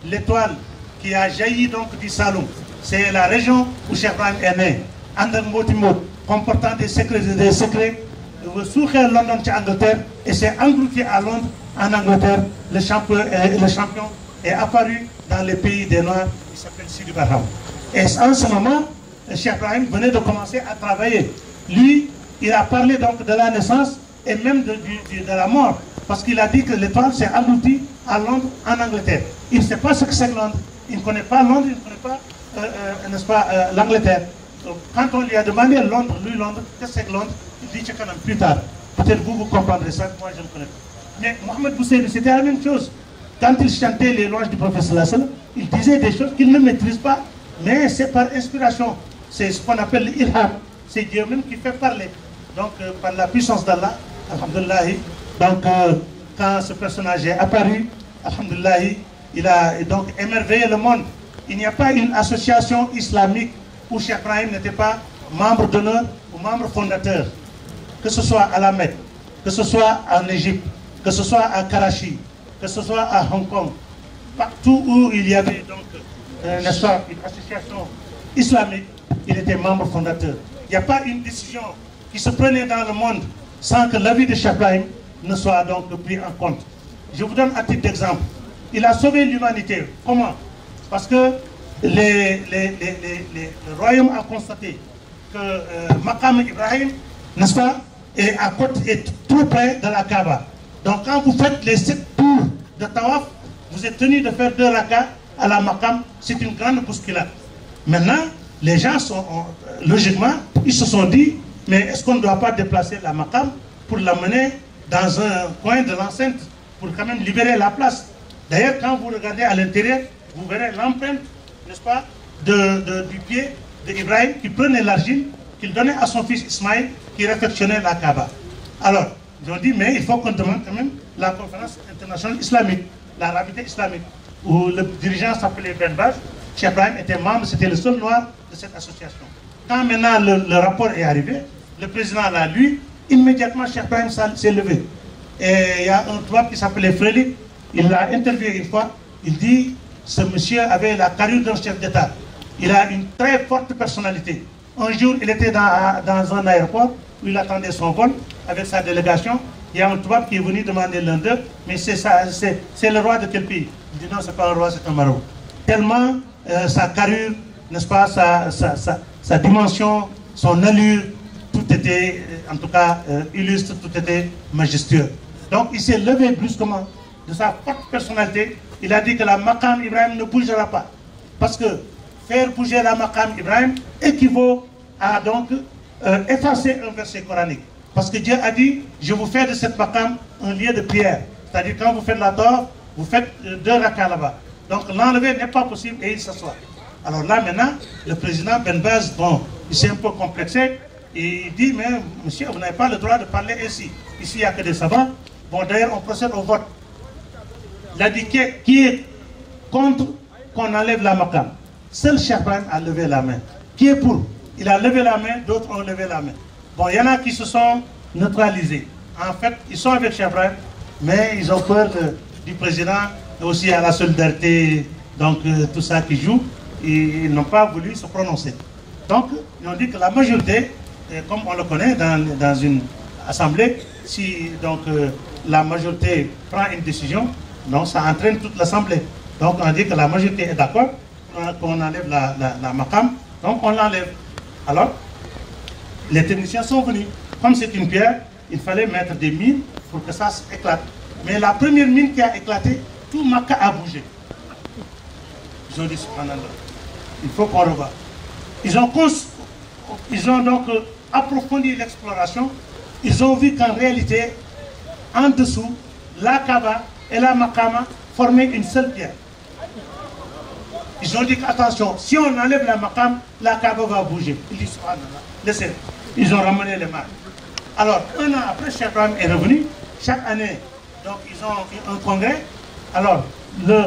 l'étoile qui a jailli donc du Saloum, c'est la région où Cheikh Ibrahim est né. Andal Motimot, comportant des secrets, Soukhel London en Angleterre, et c'est englouti à Londres, en Angleterre, le champion est apparu dans les pays des Noirs, il s'appelle Sidi Barham. Et en ce moment, Cheikh Ibrahim venait de commencer à travailler. Lui, il a parlé donc de la naissance et même de la mort, parce qu'il a dit que l'étoile s'est engloutie à Londres, en Angleterre. Il ne sait pas ce que c'est Londres, il ne connaît pas Londres, il ne connaît pas, n'est-ce pas, l'Angleterre. Donc, quand on lui a demandé Londres, qu'est-ce que c'est que Londres, il dit Tchakalam plus tard. Peut-être vous comprendrez ça, moi je ne connais pas. Mais Mohamed Bousseïd, c'était la même chose. Quand il chantait les louanges du prophète sallallahu alayhi wa sallam, il disait des choses qu'il ne maîtrise pas, mais c'est par inspiration. C'est ce qu'on appelle l'ilham. C'est Dieu même qui fait parler. Donc, par la puissance d'Allah, alhamdulillah, donc, quand ce personnage est apparu, alhamdulillah, il a donc émerveillé le monde. Il n'y a pas une association islamique où Cheikh Ibrahim n'était pas membre d'honneur ou membre fondateur. Que ce soit à la Mecque, que ce soit en Égypte, que ce soit à Karachi, que ce soit à Hong Kong, partout où il y avait donc, n'est-ce pas, une association islamique, il était membre fondateur. Il n'y a pas une décision qui se prenait dans le monde sans que l'avis de Cheikh Ibrahim ne soit donc pris en compte. Je vous donne un titre d'exemple. Il a sauvé l'humanité. Comment? Parce que le royaume a constaté que Maqam Ibrahim, n'est-ce pas, est tout près de la Kaaba. Donc quand vous faites les 7 tours de Tawaf, vous êtes tenu de faire 2 rakas à la Maqam. C'est une grande bousculade. Maintenant, les gens sont, logiquement, ils se sont dit, mais est-ce qu'on ne doit pas déplacer la Maqam pour l'amener dans un coin de l'enceinte, pour quand même libérer la place? D'ailleurs, quand vous regardez à l'intérieur, vous verrez l'empreinte, n'est-ce pas, du pied d'Ibrahim qui prenait l'argile, qu'il donnait à son fils Ismaïl, qui réfectionnait la Kaaba. Alors, ils ont dit, mais il faut qu'on demande quand même la conférence internationale islamique, la rabité islamique, où le dirigeant s'appelait Ben Baz. Cheikh Ibrahim était membre, c'était le seul noir de cette association. Quand maintenant le rapport est arrivé, le président l'a lu, immédiatement Cheikh Ibrahim s'est levé. Et il y a un tubaab qui s'appelait Frédéric, Il l'a interviewé une fois. Il dit, ce monsieur avait la carrure d'un chef d'État. Il a une très forte personnalité. Un jour, il était dans un aéroport où il attendait son vol avec sa délégation. Il y a un tubaab qui est venu demander l'un d'eux, mais c'est le roi de quel pays? Il dit non, c'est pas un roi, c'est un marabout. Tellement sa carrure, n'est-ce pas, sa dimension, son allure, tout était, en tout cas, illustre, tout était majestueux. Donc il s'est levé brusquement de sa forte personnalité. Il a dit que la maqam Ibrahim ne bougera pas. Parce que faire bouger la maqam Ibrahim équivaut à donc effacer un verset coranique. Parce que Dieu a dit, je vous fais de cette maqam un lieu de prière. C'est-à-dire quand vous faites la tawaf, vous faites 2 rakas là-bas. Donc l'enlever n'est pas possible et il s'assoit. Alors là maintenant, le président Ben Baz, bon, il s'est un peu complexé. Et il dit, mais monsieur, vous n'avez pas le droit de parler ici. Ici, il n'y a que des savants. Bon, d'ailleurs, on procède au vote. Il a dit qui est contre qu'on enlève la maqam. Seul Cheikh Ibrahim a levé la main. Qui est pour? Il a levé la main, d'autres ont levé la main. Bon, il y en a qui se sont neutralisés. En fait, ils sont avec Cheikh Ibrahim, mais ils ont peur du président et aussi à la solidarité, donc tout ça qui joue. Et ils n'ont pas voulu se prononcer. Donc, ils ont dit que la majorité, comme on le connaît dans une assemblée, si donc la majorité prend une décision, donc ça entraîne toute l'assemblée. Donc on dit que la majorité est d'accord qu'on enlève la maqam, donc on l'enlève. Alors, les techniciens sont venus. Comme c'est une pierre, il fallait mettre des mines pour que ça éclate. Mais la première mine qui a éclaté, tout Makkah a bougé. Ils ont dit, subhanallah, il faut qu'on revoie. Ils ont donc approfondi l'exploration. Ils ont vu qu'en réalité, en dessous, la Kaaba et la Maqama formaient une seule pierre. Ils ont dit attention, si on enlève la Maqam, la Kaaba va bouger. Ils disent subhanallah, laissez. Ils ont ramené les marques. Alors, un an après, Cheikh Ibrahim est revenu. Chaque année, donc ils ont un congrès. Alors, le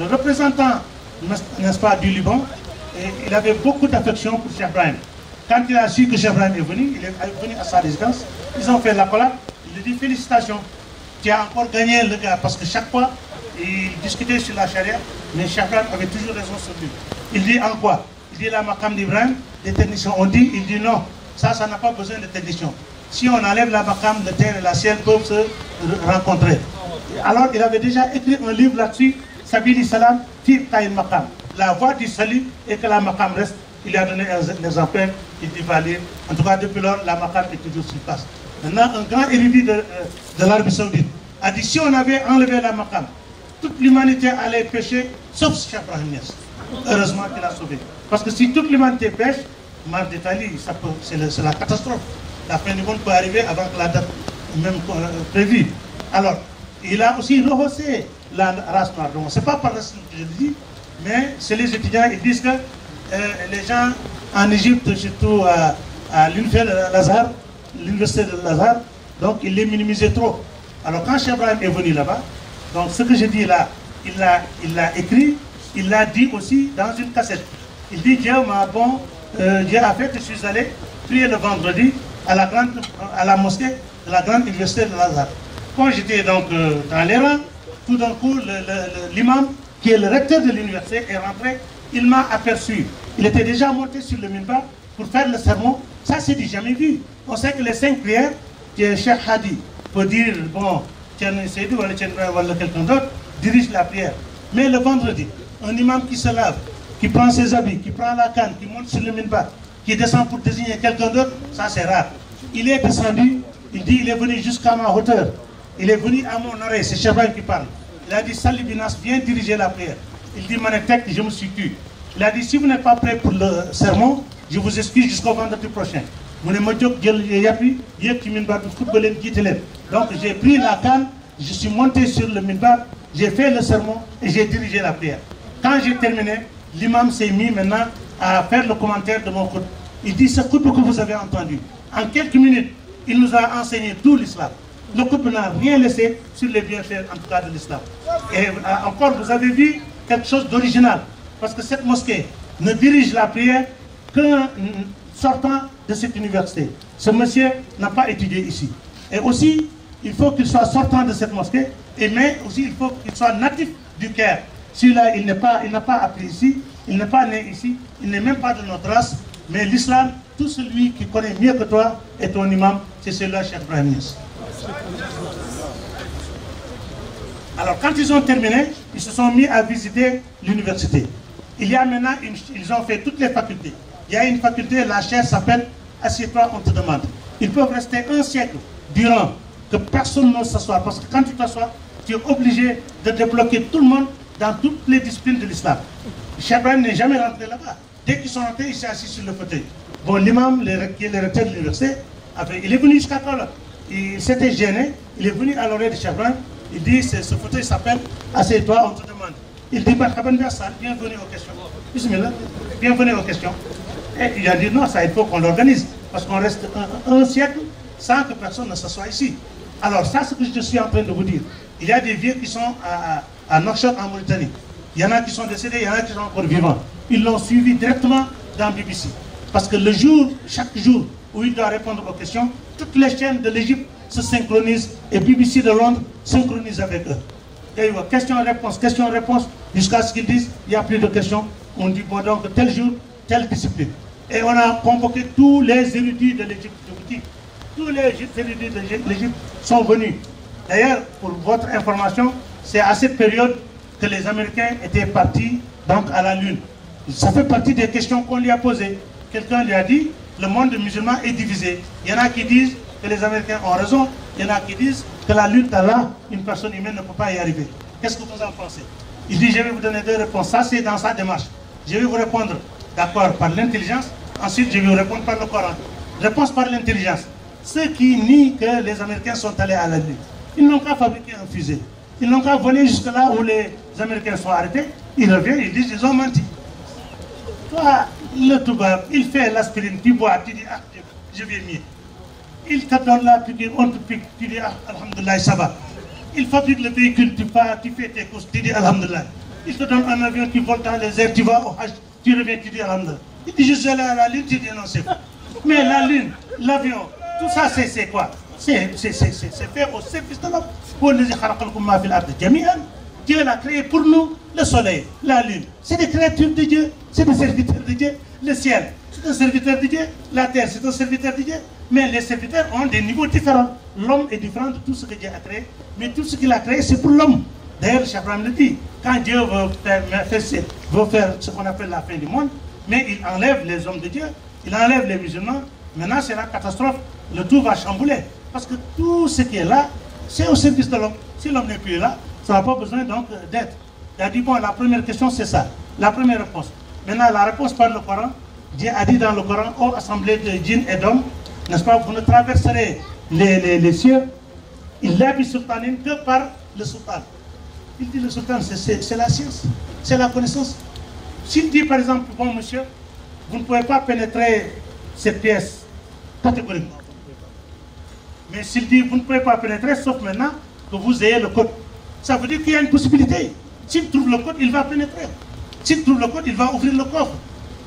représentant, n'est-ce pas, du Liban, il avait beaucoup d'affection pour Cheikh Ibrahim. Quand il a su que Cheikh Ibrahim est venu, il est venu à sa résidence. Ils ont fait l'accolade. Il lui dit félicitations. Tu as encore gagné le gars. Parce que chaque fois, il discutait sur la charia, mais Cheikh Ibrahim avait toujours raison sur lui. Il dit en quoi? Il dit la maqam d'Ibrahim, les techniciens ont dit, il dit non, ça n'a pas besoin de techniciens. Si on enlève la maqam, la terre et la ciel peuvent se rencontrer. Alors il avait déjà écrit un livre là-dessus, Sabili Salam, Fi Taïl Maqam. La voie du salut et que la maqam reste. Il a donné un exemplaire, il dit va lire. En tout cas, depuis lors, la maqam est toujours sur place. Maintenant, un grand érudit de l'Arabie Saoudite a dit si on avait enlevé la maqam, toute l'humanité allait pécher, sauf Cheikh Ibrahim Niass. Heureusement qu'il a sauvé. Parce que si toute l'humanité pêche, Mar d'Italie, c'est la catastrophe. La fin du monde peut arriver avant que la date même prévue. Alors, il a aussi rehaussé la race noire. Donc, ce n'est pas par racisme que je le dis, mais c'est les étudiants, ils disent que les gens en Égypte, surtout à l'université de Lazare, donc ils les minimisaient trop. Alors quand Cheikh Ibrahim est venu là-bas, donc ce que je dis là, il l'a écrit, il l'a dit aussi dans une cassette. Il dit Dieu a fait que je suis allé prier le vendredi à la mosquée de la grande université de Lazare. Quand j'étais donc dans les rangs, tout d'un coup l'imam qui est le recteur de l'université est rentré, il m'a aperçu. Il était déjà monté sur le minbar pour faire le sermon. Ça, c'est du jamais vu. On sait que les 5 prières, que Cheikh Hadi peut dire, bon, Tcherné Seydou ou quelqu'un d'autre, dirige la prière. Mais le vendredi, un imam qui se lave, qui prend ses habits, qui prend la canne, qui monte sur le minbar, qui descend pour désigner quelqu'un d'autre, ça c'est rare. Il est descendu, il dit, il est venu jusqu'à ma hauteur. Il est venu à mon oreille, c'est Cheikh Ibrahim qui parle. Il a dit, Salih Binas, viens diriger la prière. Il dit, Manetek, je me suis tué. Il a dit, si vous n'êtes pas prêt pour le sermon, je vous excuse jusqu'au vendredi prochain. Donc j'ai pris la canne, je suis monté sur le minbar, j'ai fait le sermon et j'ai dirigé la prière. Quand j'ai terminé, l'imam s'est mis maintenant à faire le commentaire de mon khutba. Il dit, ce khutba que vous avez entendu, en quelques minutes, il nous a enseigné tout l'islam. Le khutba n'a rien laissé sur les bienfaits, en tout cas, de l'islam. Et encore, vous avez vu quelque chose d'original. Parce que cette mosquée ne dirige la prière qu'en sortant de cette université. Ce monsieur n'a pas étudié ici. Et aussi, il faut qu'il soit sortant de cette mosquée, mais aussi il faut qu'il soit natif du Caire. Celui-là, il n'a pas appris ici, il n'est pas né ici, il n'est même pas de notre race, mais l'islam, tout celui qui connaît mieux que toi et ton imam, c'est celui-là, Cheikh Ibrahim Niass. Alors quand ils ont terminé, ils se sont mis à visiter l'université. Il y a maintenant, ils ont fait toutes les facultés. Il y a une faculté, la chaire s'appelle « Assieds-toi, on te demande ». Ils peuvent rester un siècle durant que personne ne s'assoit. Parce que quand tu t'assois, tu es obligé de débloquer tout le monde dans toutes les disciplines de l'islam. Cheikh Ibrahim n'est jamais rentré là-bas. Dès qu'ils sont rentrés, il s'est assis sur le fauteuil. Bon, l'imam, qui est le recteur de l'université, il est venu jusqu'à toi. Il s'était gêné, il est venu à l'oreille de Cheikh Ibrahim. Il dit, ce fauteuil s'appelle « Assieds-toi, on te demande ». Il dit, bienvenue aux questions. Bismillah, bienvenue aux questions. Et il a dit, non, ça, il faut qu'on l'organise. Parce qu'on reste un siècle sans que personne ne s'assoie ici. Alors, ça, c'est ce que je suis en train de vous dire. Il y a des vieux qui sont à Nouakchott, en Mauritanie. Il y en a qui sont décédés, il y en a qui sont encore vivants. Ils l'ont suivi directement dans BBC. Parce que chaque jour où il doit répondre aux questions, toutes les chaînes de l'Égypte se synchronisent et BBC de Londres synchronise avec eux. Et il y a question-réponse, jusqu'à ce qu'ils disent, il n'y a plus de questions. On dit, bon, donc, tel jour, telle discipline. Et on a convoqué tous les érudits de l'Égypte. Tous les érudits de l'Égypte sont venus. D'ailleurs, pour votre information, c'est à cette période que les Américains étaient partis donc, à la Lune. Ça fait partie des questions qu'on lui a posées. Quelqu'un lui a dit, le monde musulman est divisé. Il y en a qui disent que les Américains ont raison. Il y en a qui disent que la lutte d'Allah, une personne humaine ne peut pas y arriver. Qu'est-ce que vous en pensez? Il dit, je vais vous donner deux réponses. Ça, c'est dans sa démarche. Je vais vous répondre, d'accord, par l'intelligence. Ensuite, je vais vous répondre par le Coran. Réponse par l'intelligence. Ceux qui nient que les Américains sont allés à la Lune, ils n'ont qu'à fabriquer un fusée. Ils n'ont qu'à voler jusque là où les Américains sont arrêtés. Ils reviennent, ils disent, ils ont menti. Toi, le Toubab, il fait l'aspirine, tu bois, tu dis, ah, je vais mieux. Il te donne la piqûre, on te pique, tu dis, ah, alhamdoulilah, ça va. Il fabrique le véhicule, tu pars, tu fais tes courses, tu dis, alhamdoulilah. Il te donne un avion, tu voles dans les airs, tu vas au Hajj, tu reviens, tu dis, alhamdoulilah. Il dit, je suis allé à la Lune, tu dis, non, c'est quoi. Mais la Lune, l'avion, tout ça, c'est quoi? C'est fait au service de l'homme. Dieu l'a créé pour nous, le soleil, la lune. C'est des créatures de Dieu, c'est des serviteurs de Dieu. Le ciel, c'est un serviteur de Dieu. La terre, c'est un serviteur de Dieu. Mais les serviteurs ont des niveaux différents. L'homme est différent de tout ce que Dieu a créé. Mais tout ce qu'il a créé, c'est pour l'homme. D'ailleurs, Cheikh Ibrahim le dit, quand Dieu veut faire ce qu'on appelle la fin du monde, mais il enlève les hommes de Dieu, il enlève les musulmans. Maintenant, c'est la catastrophe. Le tout va chambouler. Parce que tout ce qui est là, c'est au service de l'homme. Si l'homme n'est plus là, ça n'a pas besoin donc d'être. Il a dit, bon, la première question, c'est ça. La première réponse. Maintenant, la réponse par le Coran. Dieu a dit dans le Coran, ô assemblée de djinns et d'hommes, n'est-ce pas, vous ne traverserez les cieux, il l'habille sultanine que par le sultan. Il dit, le sultan, c'est la science, c'est la connaissance. S'il dit, par exemple, bon, monsieur, vous ne pouvez pas pénétrer cette pièce catégoriquement. Mais s'il dit, vous ne pouvez pas pénétrer, sauf maintenant que vous ayez le code. Ça veut dire qu'il y a une possibilité. S'il trouve le code, il va pénétrer. S'il trouve le code, il va ouvrir le coffre.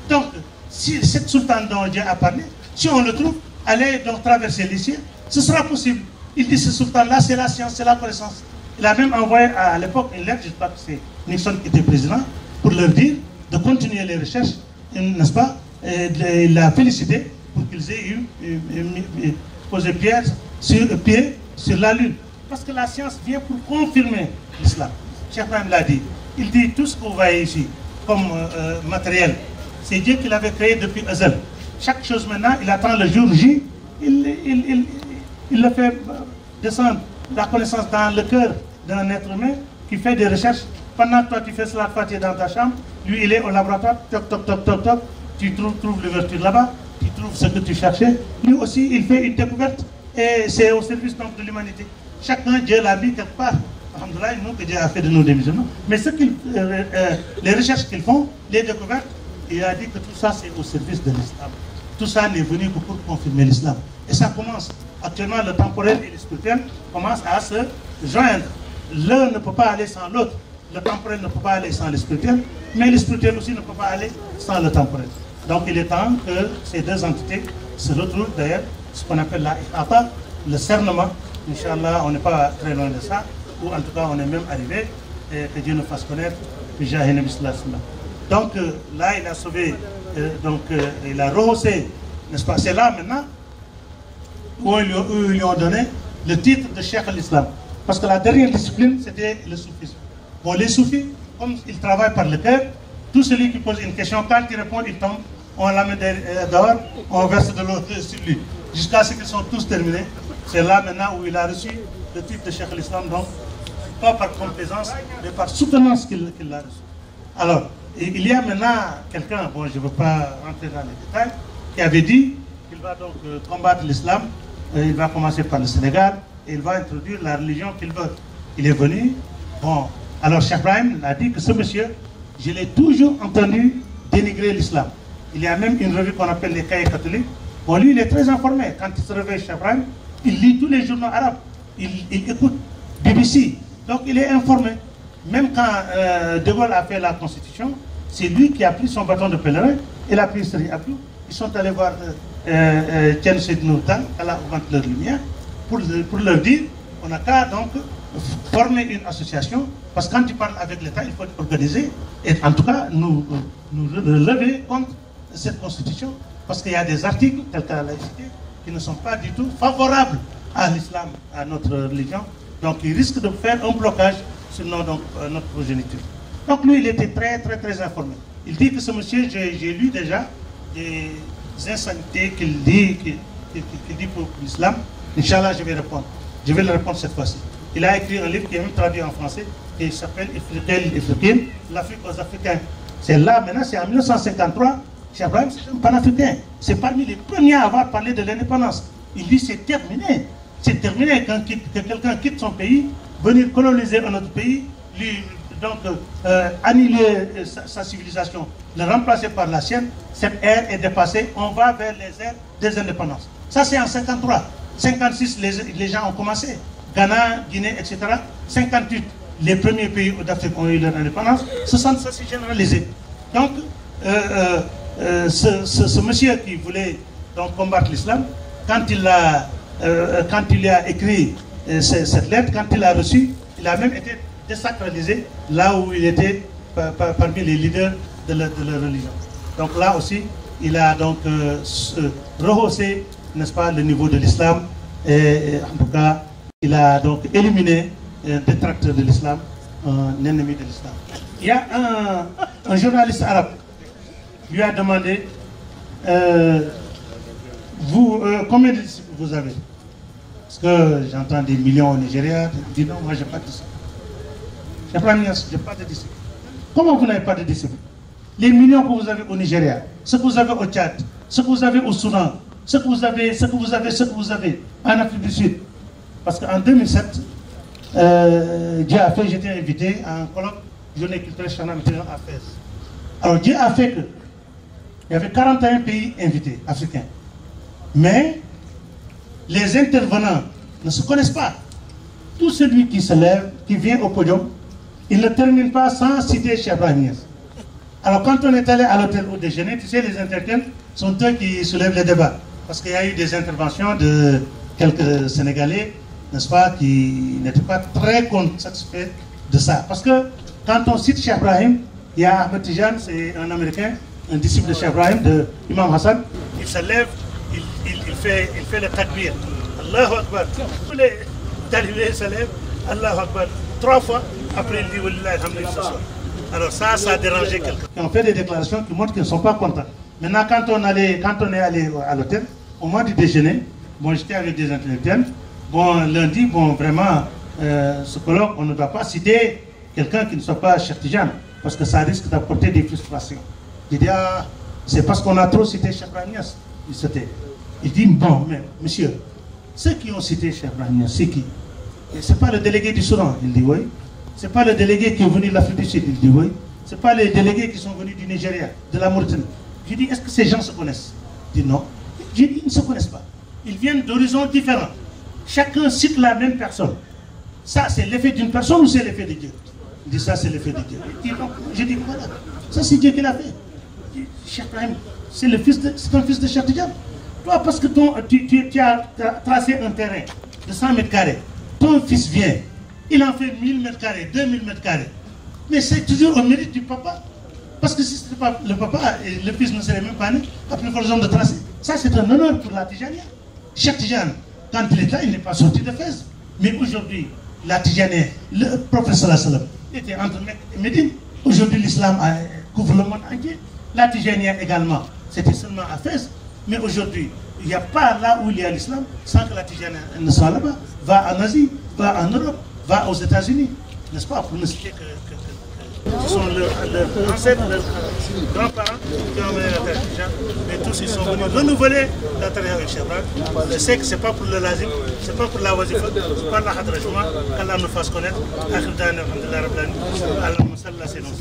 Donc, si cette sultane dont Dieu a parlé, si on le trouve, allez donc traverser les cieux, ce sera possible. Il dit, ce sultan-là, c'est la science, c'est la connaissance. Il a même envoyé à l'époque une lettre, je crois que c'est Nixon qui était président, pour leur dire de continuer les recherches, n'est-ce pas? Et il l'a félicité pour qu'ils aient posé pied sur la Lune. Parce que la science vient pour confirmer l'islam. Cheikh Ibrahim l'a dit. Il dit tout ce que vous voyez ici comme matériel, c'est Dieu qui l'avait créé depuis Azal. Chaque chose maintenant, il attend le jour J, il le fait descendre la connaissance dans le cœur d'un être humain qui fait des recherches. Pendant que toi tu fais cela, tu es dans ta chambre, lui il est au laboratoire, toc toc toc toc toc, tu trouves l'ouverture là-bas, tu trouves ce que tu cherchais. Lui aussi il fait une découverte et c'est au service donc de l'humanité. Chacun, Dieu l'a mis quelque part. Alhamdoulilah, nous que Dieu a fait de nous des musulmans. Mais les recherches qu'ils font, les découvertes, il a dit que tout ça c'est au service de l'islam. Tout ça n'est venu que pour confirmer l'islam. Et ça commence. Actuellement, le temporel et le spirituel commencent à se joindre. L'un ne peut pas aller sans l'autre. Le temporel ne peut pas aller sans le spirituel, mais le spirituel aussi ne peut pas aller sans le temporel. Donc il est temps que ces deux entités se retrouvent d'ailleurs, ce qu'on appelle la ihata, le cernement, Inch'Allah, on n'est pas très loin de ça, ou en tout cas, on est même arrivé, et que Dieu nous fasse connaître. Donc là, il a sauvé, il a rehaussé, n'est-ce pas? C'est là maintenant où ils lui ont donné le titre de Cheikh al-Islam. Parce que la dernière discipline, c'était le soufisme. Bon, les soufis, comme ils travaillent par le cœur, tout celui qui pose une question, quand il répond, il tombe, on la met dehors, on verse de l'eau sur lui. Jusqu'à ce qu'ils sont tous terminés. C'est là maintenant où il a reçu le titre de Cheikh al-Islam, donc pas par complaisance, mais par soutenance qu'il l'a reçu. Alors, il y a maintenant quelqu'un, bon, je ne veux pas rentrer dans les détails, qui avait dit qu'il va donc combattre l'islam. Il va commencer par le Sénégal et il va introduire la religion qu'il veut. Il est venu. Bon, alors Cheikh Ibrahim a dit que ce monsieur, je l'ai toujours entendu dénigrer l'islam. Il y a même une revue qu'on appelle les Cahiers catholiques. Bon, lui, il est très informé. Quand il se réveille, Cheikh Ibrahim, il lit tous les journaux arabes. Il écoute BBC. Donc, il est informé. Même quand De Gaulle a fait la Constitution, c'est lui qui a pris son bâton de pèlerin et l'a pris Seri Abdou. Ils sont allés voir Tien Seyd Nourtal, à la vente de leur lumière, pour leur dire on n'a qu'à donc former une association, parce que quand tu parles avec l'État, il faut être organisé, et en tout cas nous relever contre cette constitution, parce qu'il y a des articles, tels que la laïcité, qui ne sont pas du tout favorables à l'islam, à notre religion. Donc il risque de faire un blocage sur notre progéniture. Donc lui, il était très informé. Il dit que ce monsieur, j'ai lu déjà des insanités qu'il dit pour l'islam. Inch'Allah, je vais répondre. Je vais le répondre cette fois-ci. Il a écrit un livre qui est même traduit en français, qui s'appelle l'Afrique aux Africains. C'est là, maintenant, c'est en 1953. Cheikh Ibrahim, c'est un panafricain. C'est parmi les premiers à avoir parlé de l'indépendance. Il dit c'est terminé. C'est terminé quand quelqu'un quitte son pays, venir coloniser un autre pays, lui annuler sa civilisation, le remplacer par la sienne. Cette ère est dépassée. On va vers les ères des indépendances. Ça, c'est en 53. 56, les gens ont commencé. Ghana, Guinée, etc. 58, les premiers pays d'Afrique ont eu leur indépendance. 60, ça s'est généralisé. Donc, ce monsieur qui voulait donc combattre l'islam, quand il a écrit cette lettre, quand il l'a reçue, il a même été désacralisé là où il était parmi les leaders de la religion. Donc là aussi, il a donc rehaussé, n'est-ce pas, le niveau de l'islam, et en tout cas, il a donc éliminé un détracteur de l'islam, un ennemi de l'islam. Il y a un journaliste arabe lui a demandé combien de disciples vous avez? Parce que j'entends des millions au Nigeria. Il dit non, moi je n'ai pas de disciples. Je n'ai pas de disciples. Comment vous n'avez pas de disciples? Les millions que vous avez au Nigeria, ce que vous avez au Tchad, ce que vous avez au Soudan, ce que vous avez en Afrique du Sud. Parce qu'en 2007, Dieu a fait, j'étais invité à un colloque journée culturelle Chanam à Fès. Alors Dieu a fait que il y avait 41 pays invités africains. Mais les intervenants ne se connaissent pas. Tout celui qui se lève, qui vient au podium, il ne termine pas sans citer Cheikh Ibrahim Niasse. Alors quand on est allé à l'hôtel au déjeuner, tu sais, les intervenants sont eux qui soulèvent les débats. Parce qu'il y a eu des interventions de quelques Sénégalais, n'est-ce pas, qui n'étaient pas très satisfaits de ça. Parce que quand on cite Cheikh Ibrahim, il y a Ahmed Tijan, c'est un Américain, un disciple de Cheikh Ibrahim, de Imam Hassan, il se lève, il fait le takbir. Allahu Akbar. Tous les talibés se lèvent, Allahu Akbar. 3 fois, après il dit Wallah alhamdulillah ce soir. Alors ça a dérangé quelqu'un. On fait des déclarations qui montrent qu'ils ne sont pas contents. Maintenant, quand on est allé à l'hôtel, au moment du déjeuner, bon, j'étais avec des intellectuels. Bon, lundi, bon, vraiment, ce colloque, on ne doit pas citer quelqu'un qui ne soit pas Cheikh Tijan, parce que ça risque d'apporter des frustrations. Il dit, ah, c'est parce qu'on a trop cité Cheikh Ibrahim Niasse. Il dit, bon, mais monsieur, ceux qui ont cité Cheikh Ibrahim Niasse, c'est qui? C'est pas le délégué du Soudan? Il dit, oui. C'est pas le délégué qui est venu de l'Afrique du Sud? Il dit, oui. C'est pas les délégués qui sont venus du Nigeria, de la Mauritanie? Je dis, est-ce que ces gens se connaissent? Il dit, non. Je dis, ils ne se connaissent pas. Ils viennent d'horizons différents. Chacun cite la même personne. Ça, c'est l'effet d'une personne ou c'est l'effet de Dieu? Il dit, ça, c'est l'effet de Dieu. Je dis, voilà. Ça, c'est Dieu qui l'a fait. Cheikh Ibrahim, c'est un fils de Cheikh Tijan. Toi, parce que tu as tracé un terrain de 100 mètres carrés. Ton fils vient, il en fait 1000 mètres carrés, 2000 mètres carrés. Mais c'est toujours au mérite du papa. Parce que si ce n'était pas le papa, et le fils ne serait même pas né, pas plus forcément de tracer. Ça, c'est un honneur pour la Tijania. Cheikh Tidiane, quand il est là, il n'est pas sorti de Fès. Mais aujourd'hui, la Tijania, le prophète sallallahu alayhi wa sallam, était entre Mecque et Médine. Aujourd'hui, l'islam couvre le monde entier. La Tijania également, c'était seulement à Fès. Mais aujourd'hui, il n'y a pas là où il y a l'islam sans que la Tijania ne soit là-bas. Va en Asie, va en Europe, va aux États-Unis. N'est-ce pas? Pour ne citer que ce sont leurs ancêtres, leurs grands-parents qui ont mené la Tijania. Mais tous, ils sont venus renouveler la Tariqa avec Cheikh Ibrahim. Je sais que ce n'est pas pour le lazim, ce n'est pas pour la wazifa, ce n'est pas la hadra juma. Qu'Allah nous fasse connaître. Akhir da'wana alhamdulillah rabbil alamin. Allahumma salli ala sayyidina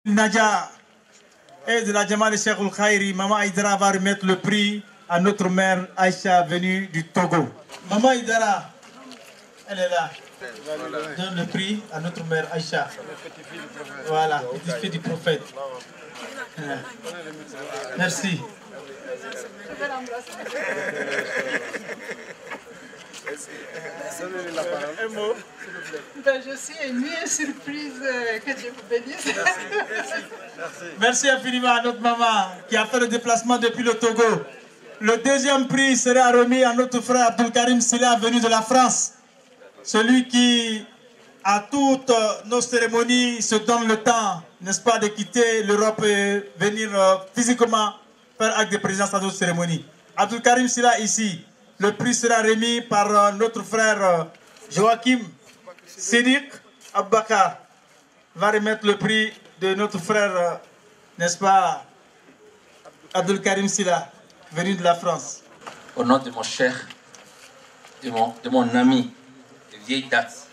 Nadia et de la Jama de Cheikh Khairi, Maman Aïdara va remettre le prix à notre mère Aïcha venue du Togo. Maman Aïdara, elle est là. Donne le prix à notre mère Aïcha. Voilà, petit-fils du prophète. Merci. Un mot. Je suis émue et surprise que Dieu vous bénisse. Merci infiniment à notre maman qui a fait le déplacement depuis le Togo. Le deuxième prix sera remis à notre frère Abdelkarim Silla venu de la France. Celui qui, à toutes nos cérémonies, se donne le temps, n'est-ce pas, de quitter l'Europe et venir physiquement faire acte de présence à nos cérémonies. Abdelkarim Silla ici. Le prix sera remis par notre frère Joachim Sidik Abubakar. Va remettre le prix de notre frère, n'est-ce pas, Abdelkarim Silla, venu de la France. Au nom de mon cher, de mon ami de vieille date,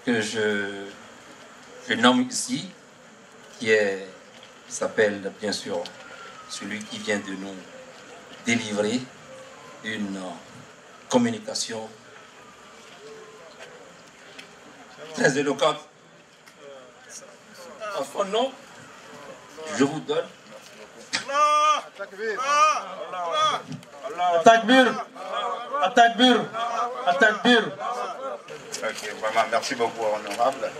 que je nomme ici, qui s'appelle bien sûr celui qui vient de nous délivrer une communication très éloquente. En son nom, je vous donne Takbir. Takbir. Takbir. Ok, vraiment, merci beaucoup, honorable.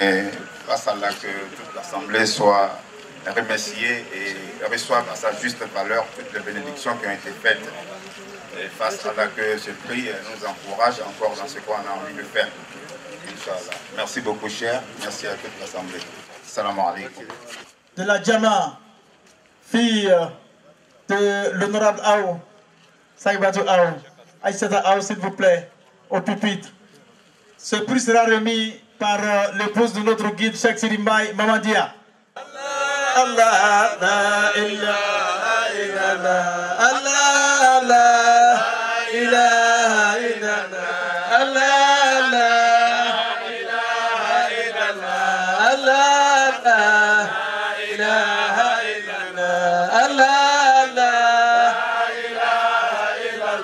Et grâce à là que toute l'Assemblée soit remerciée et reçoive à sa juste valeur toutes les bénédictions qui ont été faites. Et face à là que ce prix nous encourage encore dans ce qu'on a envie de faire. Inch'Allah. Merci beaucoup, cher. Merci à toute l'Assemblée. Salam alaikum. De la Jama, fille de l'honorable Aou, Saïbatou Aou, Aïssata Aou, s'il vous plaît, au pupitre. Ce prix sera remis par l'épouse de notre guide, Cheikh Sirimbaï Mamadia. Allah, la ilaha illallah, Allah, la ilaha illallah, Allah, la ilaha illallah, Allah, la ilaha illallah, Allah, la ilaha illallah,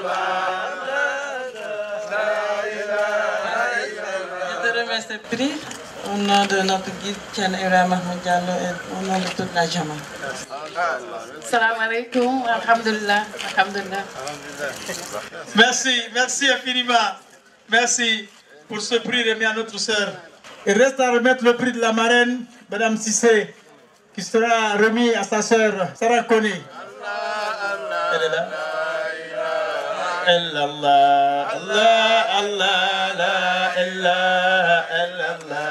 Je te remercie ce prix au nom de notre guide Thian Ibrahim Mahmoud Diallo et au nom de toute la Jama. Salam alaikum, alhamdulillah, alhamdulillah. Merci, merci infiniment. Merci pour ce prix remis à notre sœur. Il reste à remettre le prix de la marraine, Madame Sissé, qui sera remis à sa sœur, Sarah Koni. Elle est là. Allah, Allah, Allah, la ilaha illallah,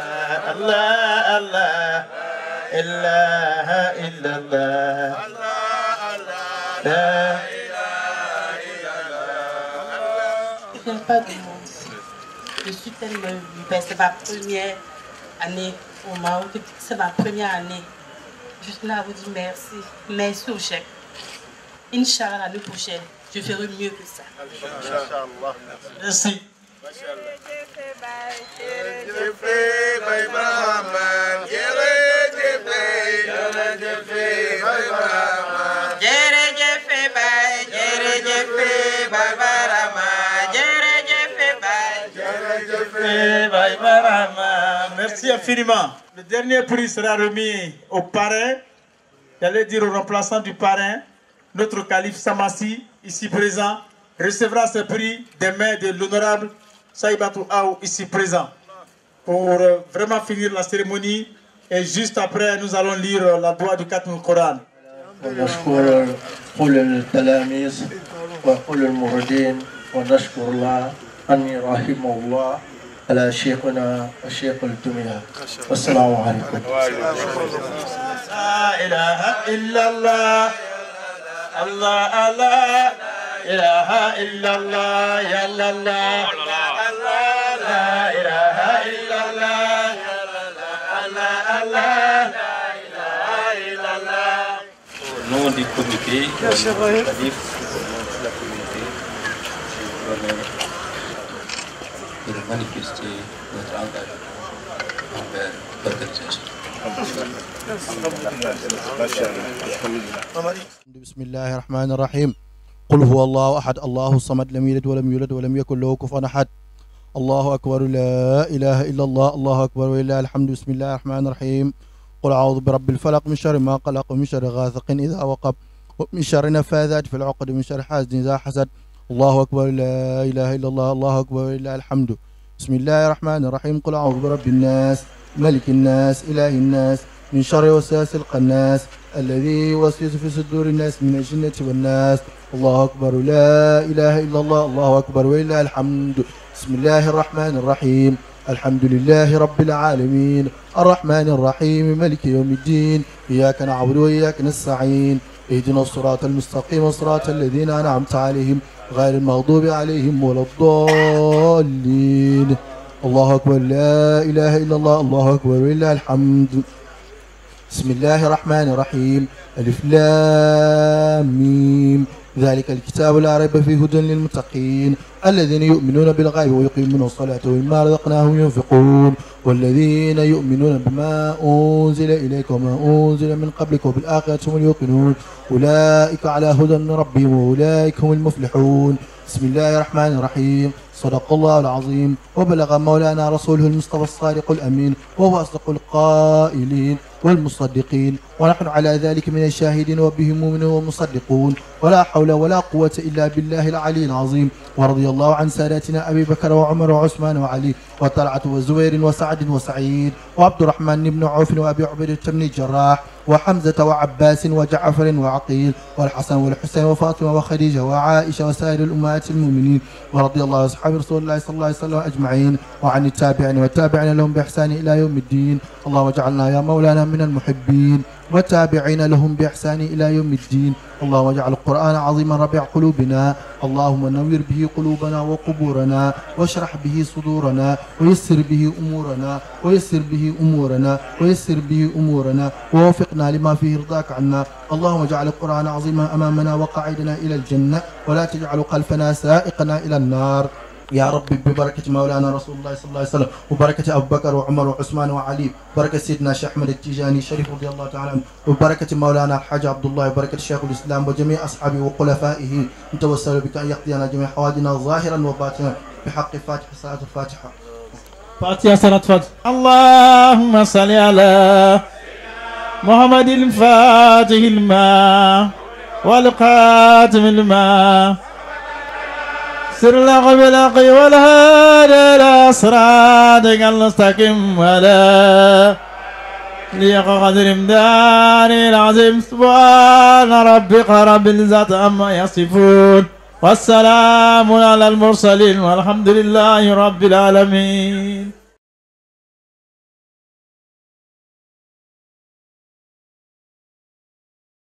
Allah, Allah, ilaha illallah, la Il n'y a pas de mots. Je suis tellement émue. C'est ma première année au Maroc. C'est ma première année. Je suis là à vous dire merci. Merci au chèque. Inch'Allah, l'année prochaine, je ferai mieux que ça. Merci. Merci infiniment. Le dernier prix sera remis au parrain, j'allais dire au remplaçant du parrain, notre calife Samassi, ici présent, recevra ce prix des mains de l'honorable Saïbatou Aou, ici présent. Pour vraiment finir la cérémonie, et juste après, nous allons lire la doigt du Khatm Coran. ونشكر كل التلاميذ وكل الموردين ونشكر الله أن رحمه الله على شيخنا الشيخ الدمية. والسلام عليكم. لا إله إلا الله الله الله إله إلا الله يا الله لا إله إلا الله الله الله Au nom du comité, la communauté, de manifester notre engagement envers l'organisation. بسم الله الرحمن الرحيم. قل هو الله أحد الله الصمد لم يلد ولم يولد ولم يكن له كفوا أحد. الله أكبر لا إله إلا الله الله أكبر ولله الحمد. بسم الله الرحمن الرحيم. قل أعوذ برب الفلق من شر ما قلق ومن شر غاسق إذا وقب ومن شر نفاذات في العقد ومن شر حاسد إذا حسد. الله أكبر لا إله إلا الله الله أكبر ولله الحمد. بسم الله الرحمن الرحيم. قل أعوذ برب الناس ملك الناس إله الناس من شر وسواس الخناس الذي يوسوس في صدور الناس من الجنة والناس. الله أكبر لا إله إلا الله الله أكبر ولله الحمد. بسم الله الرحمن الرحيم. الحمد لله رب العالمين الرحمن الرحيم ملك يوم الدين إياك نعبد وإياك نستعين اهدنا الصراط المستقيم صراط الذين أنعمت عليهم غير المغضوب عليهم ولا الضالين. الله أكبر لا إله إلا الله الله أكبر ولله الحمد. بسم الله الرحمن الرحيم. ألف لام ميم ذلك الكتاب لا ريب فيه هدى للمتقين الذين يؤمنون بالغيب ويقيمون الصلاة ومما رزقناهم ينفقون والذين يؤمنون بما أنزل إليك وما أنزل من قبلك وبالآخرة هم يوقنون أولئك على هدى من ربهم وأولئك هم المفلحون. بسم الله الرحمن الرحيم. صدق الله العظيم وبلغ مولانا رسوله المصطفى الصادق الأمين وهو أصدق القائلين والمصدقين ونحن على ذلك من الشاهدين وبهم مؤمنون ومصدقون ولا حول ولا قوة إلا بالله العلي العظيم. ورضي الله عن ساداتنا أبي بكر وعمر وعثمان وعلي وطلعة وزبير وسعد وسعيد وعبد الرحمن بن عوف وأبي عبيدة بن الجراح وحمزة وعباس وجعفر وعقيل والحسن والحسين وفاطمة وخديجة وعائشة وسائر الأمهات المؤمنين. ورضي الله عن أصحاب رسول الله صلى الله عليه وسلم أجمعين وعن التابعين والتابعين لهم بإحسان إلى يوم الدين. اللهم اجعلنا يا مولانا من المحبين والتابعين لهم بإحسان إلى يوم الدين. اللهم اجعل القرآن عظيما ربيع قلوبنا اللهم نوّر به قلوبنا وقبورنا واشرح به صدورنا ويسر به أمورنا ويسر به أمورنا ويسر به أمورنا ووفقنا لما فيه رضاك عنا. اللهم اجعل القرآن عظيما أمامنا وقاعدنا إلى الجنة ولا تجعل خلفنا سائقنا إلى النار يا رب ببركة مولانا رسول الله صلى الله عليه وسلم وبركة أبو بكر وعمر وعثمان وعلي بركة سيدنا الشيخ أحمد التيجاني شريف رضي الله تعالى عنه وبركة مولانا الحاج عبد الله وبركة شيخ الإسلام وجميع أصحابه وخلفائه نتوسل بك أن يقضينا جميع حوادنا ظاهرا وباطنا بحق فاتحة صلاة الفاتحة. فاتحة صلاة فاتحة. اللهم صل على محمد الفاتح الماء والقاتم الماء سر الأقبلاق والهادي إلى صراطك المستقيم ولا ليق قدر امدان العظيم سبحان ربك رب العزة عما يصفون والسلام على المرسلين والحمد لله رب العالمين.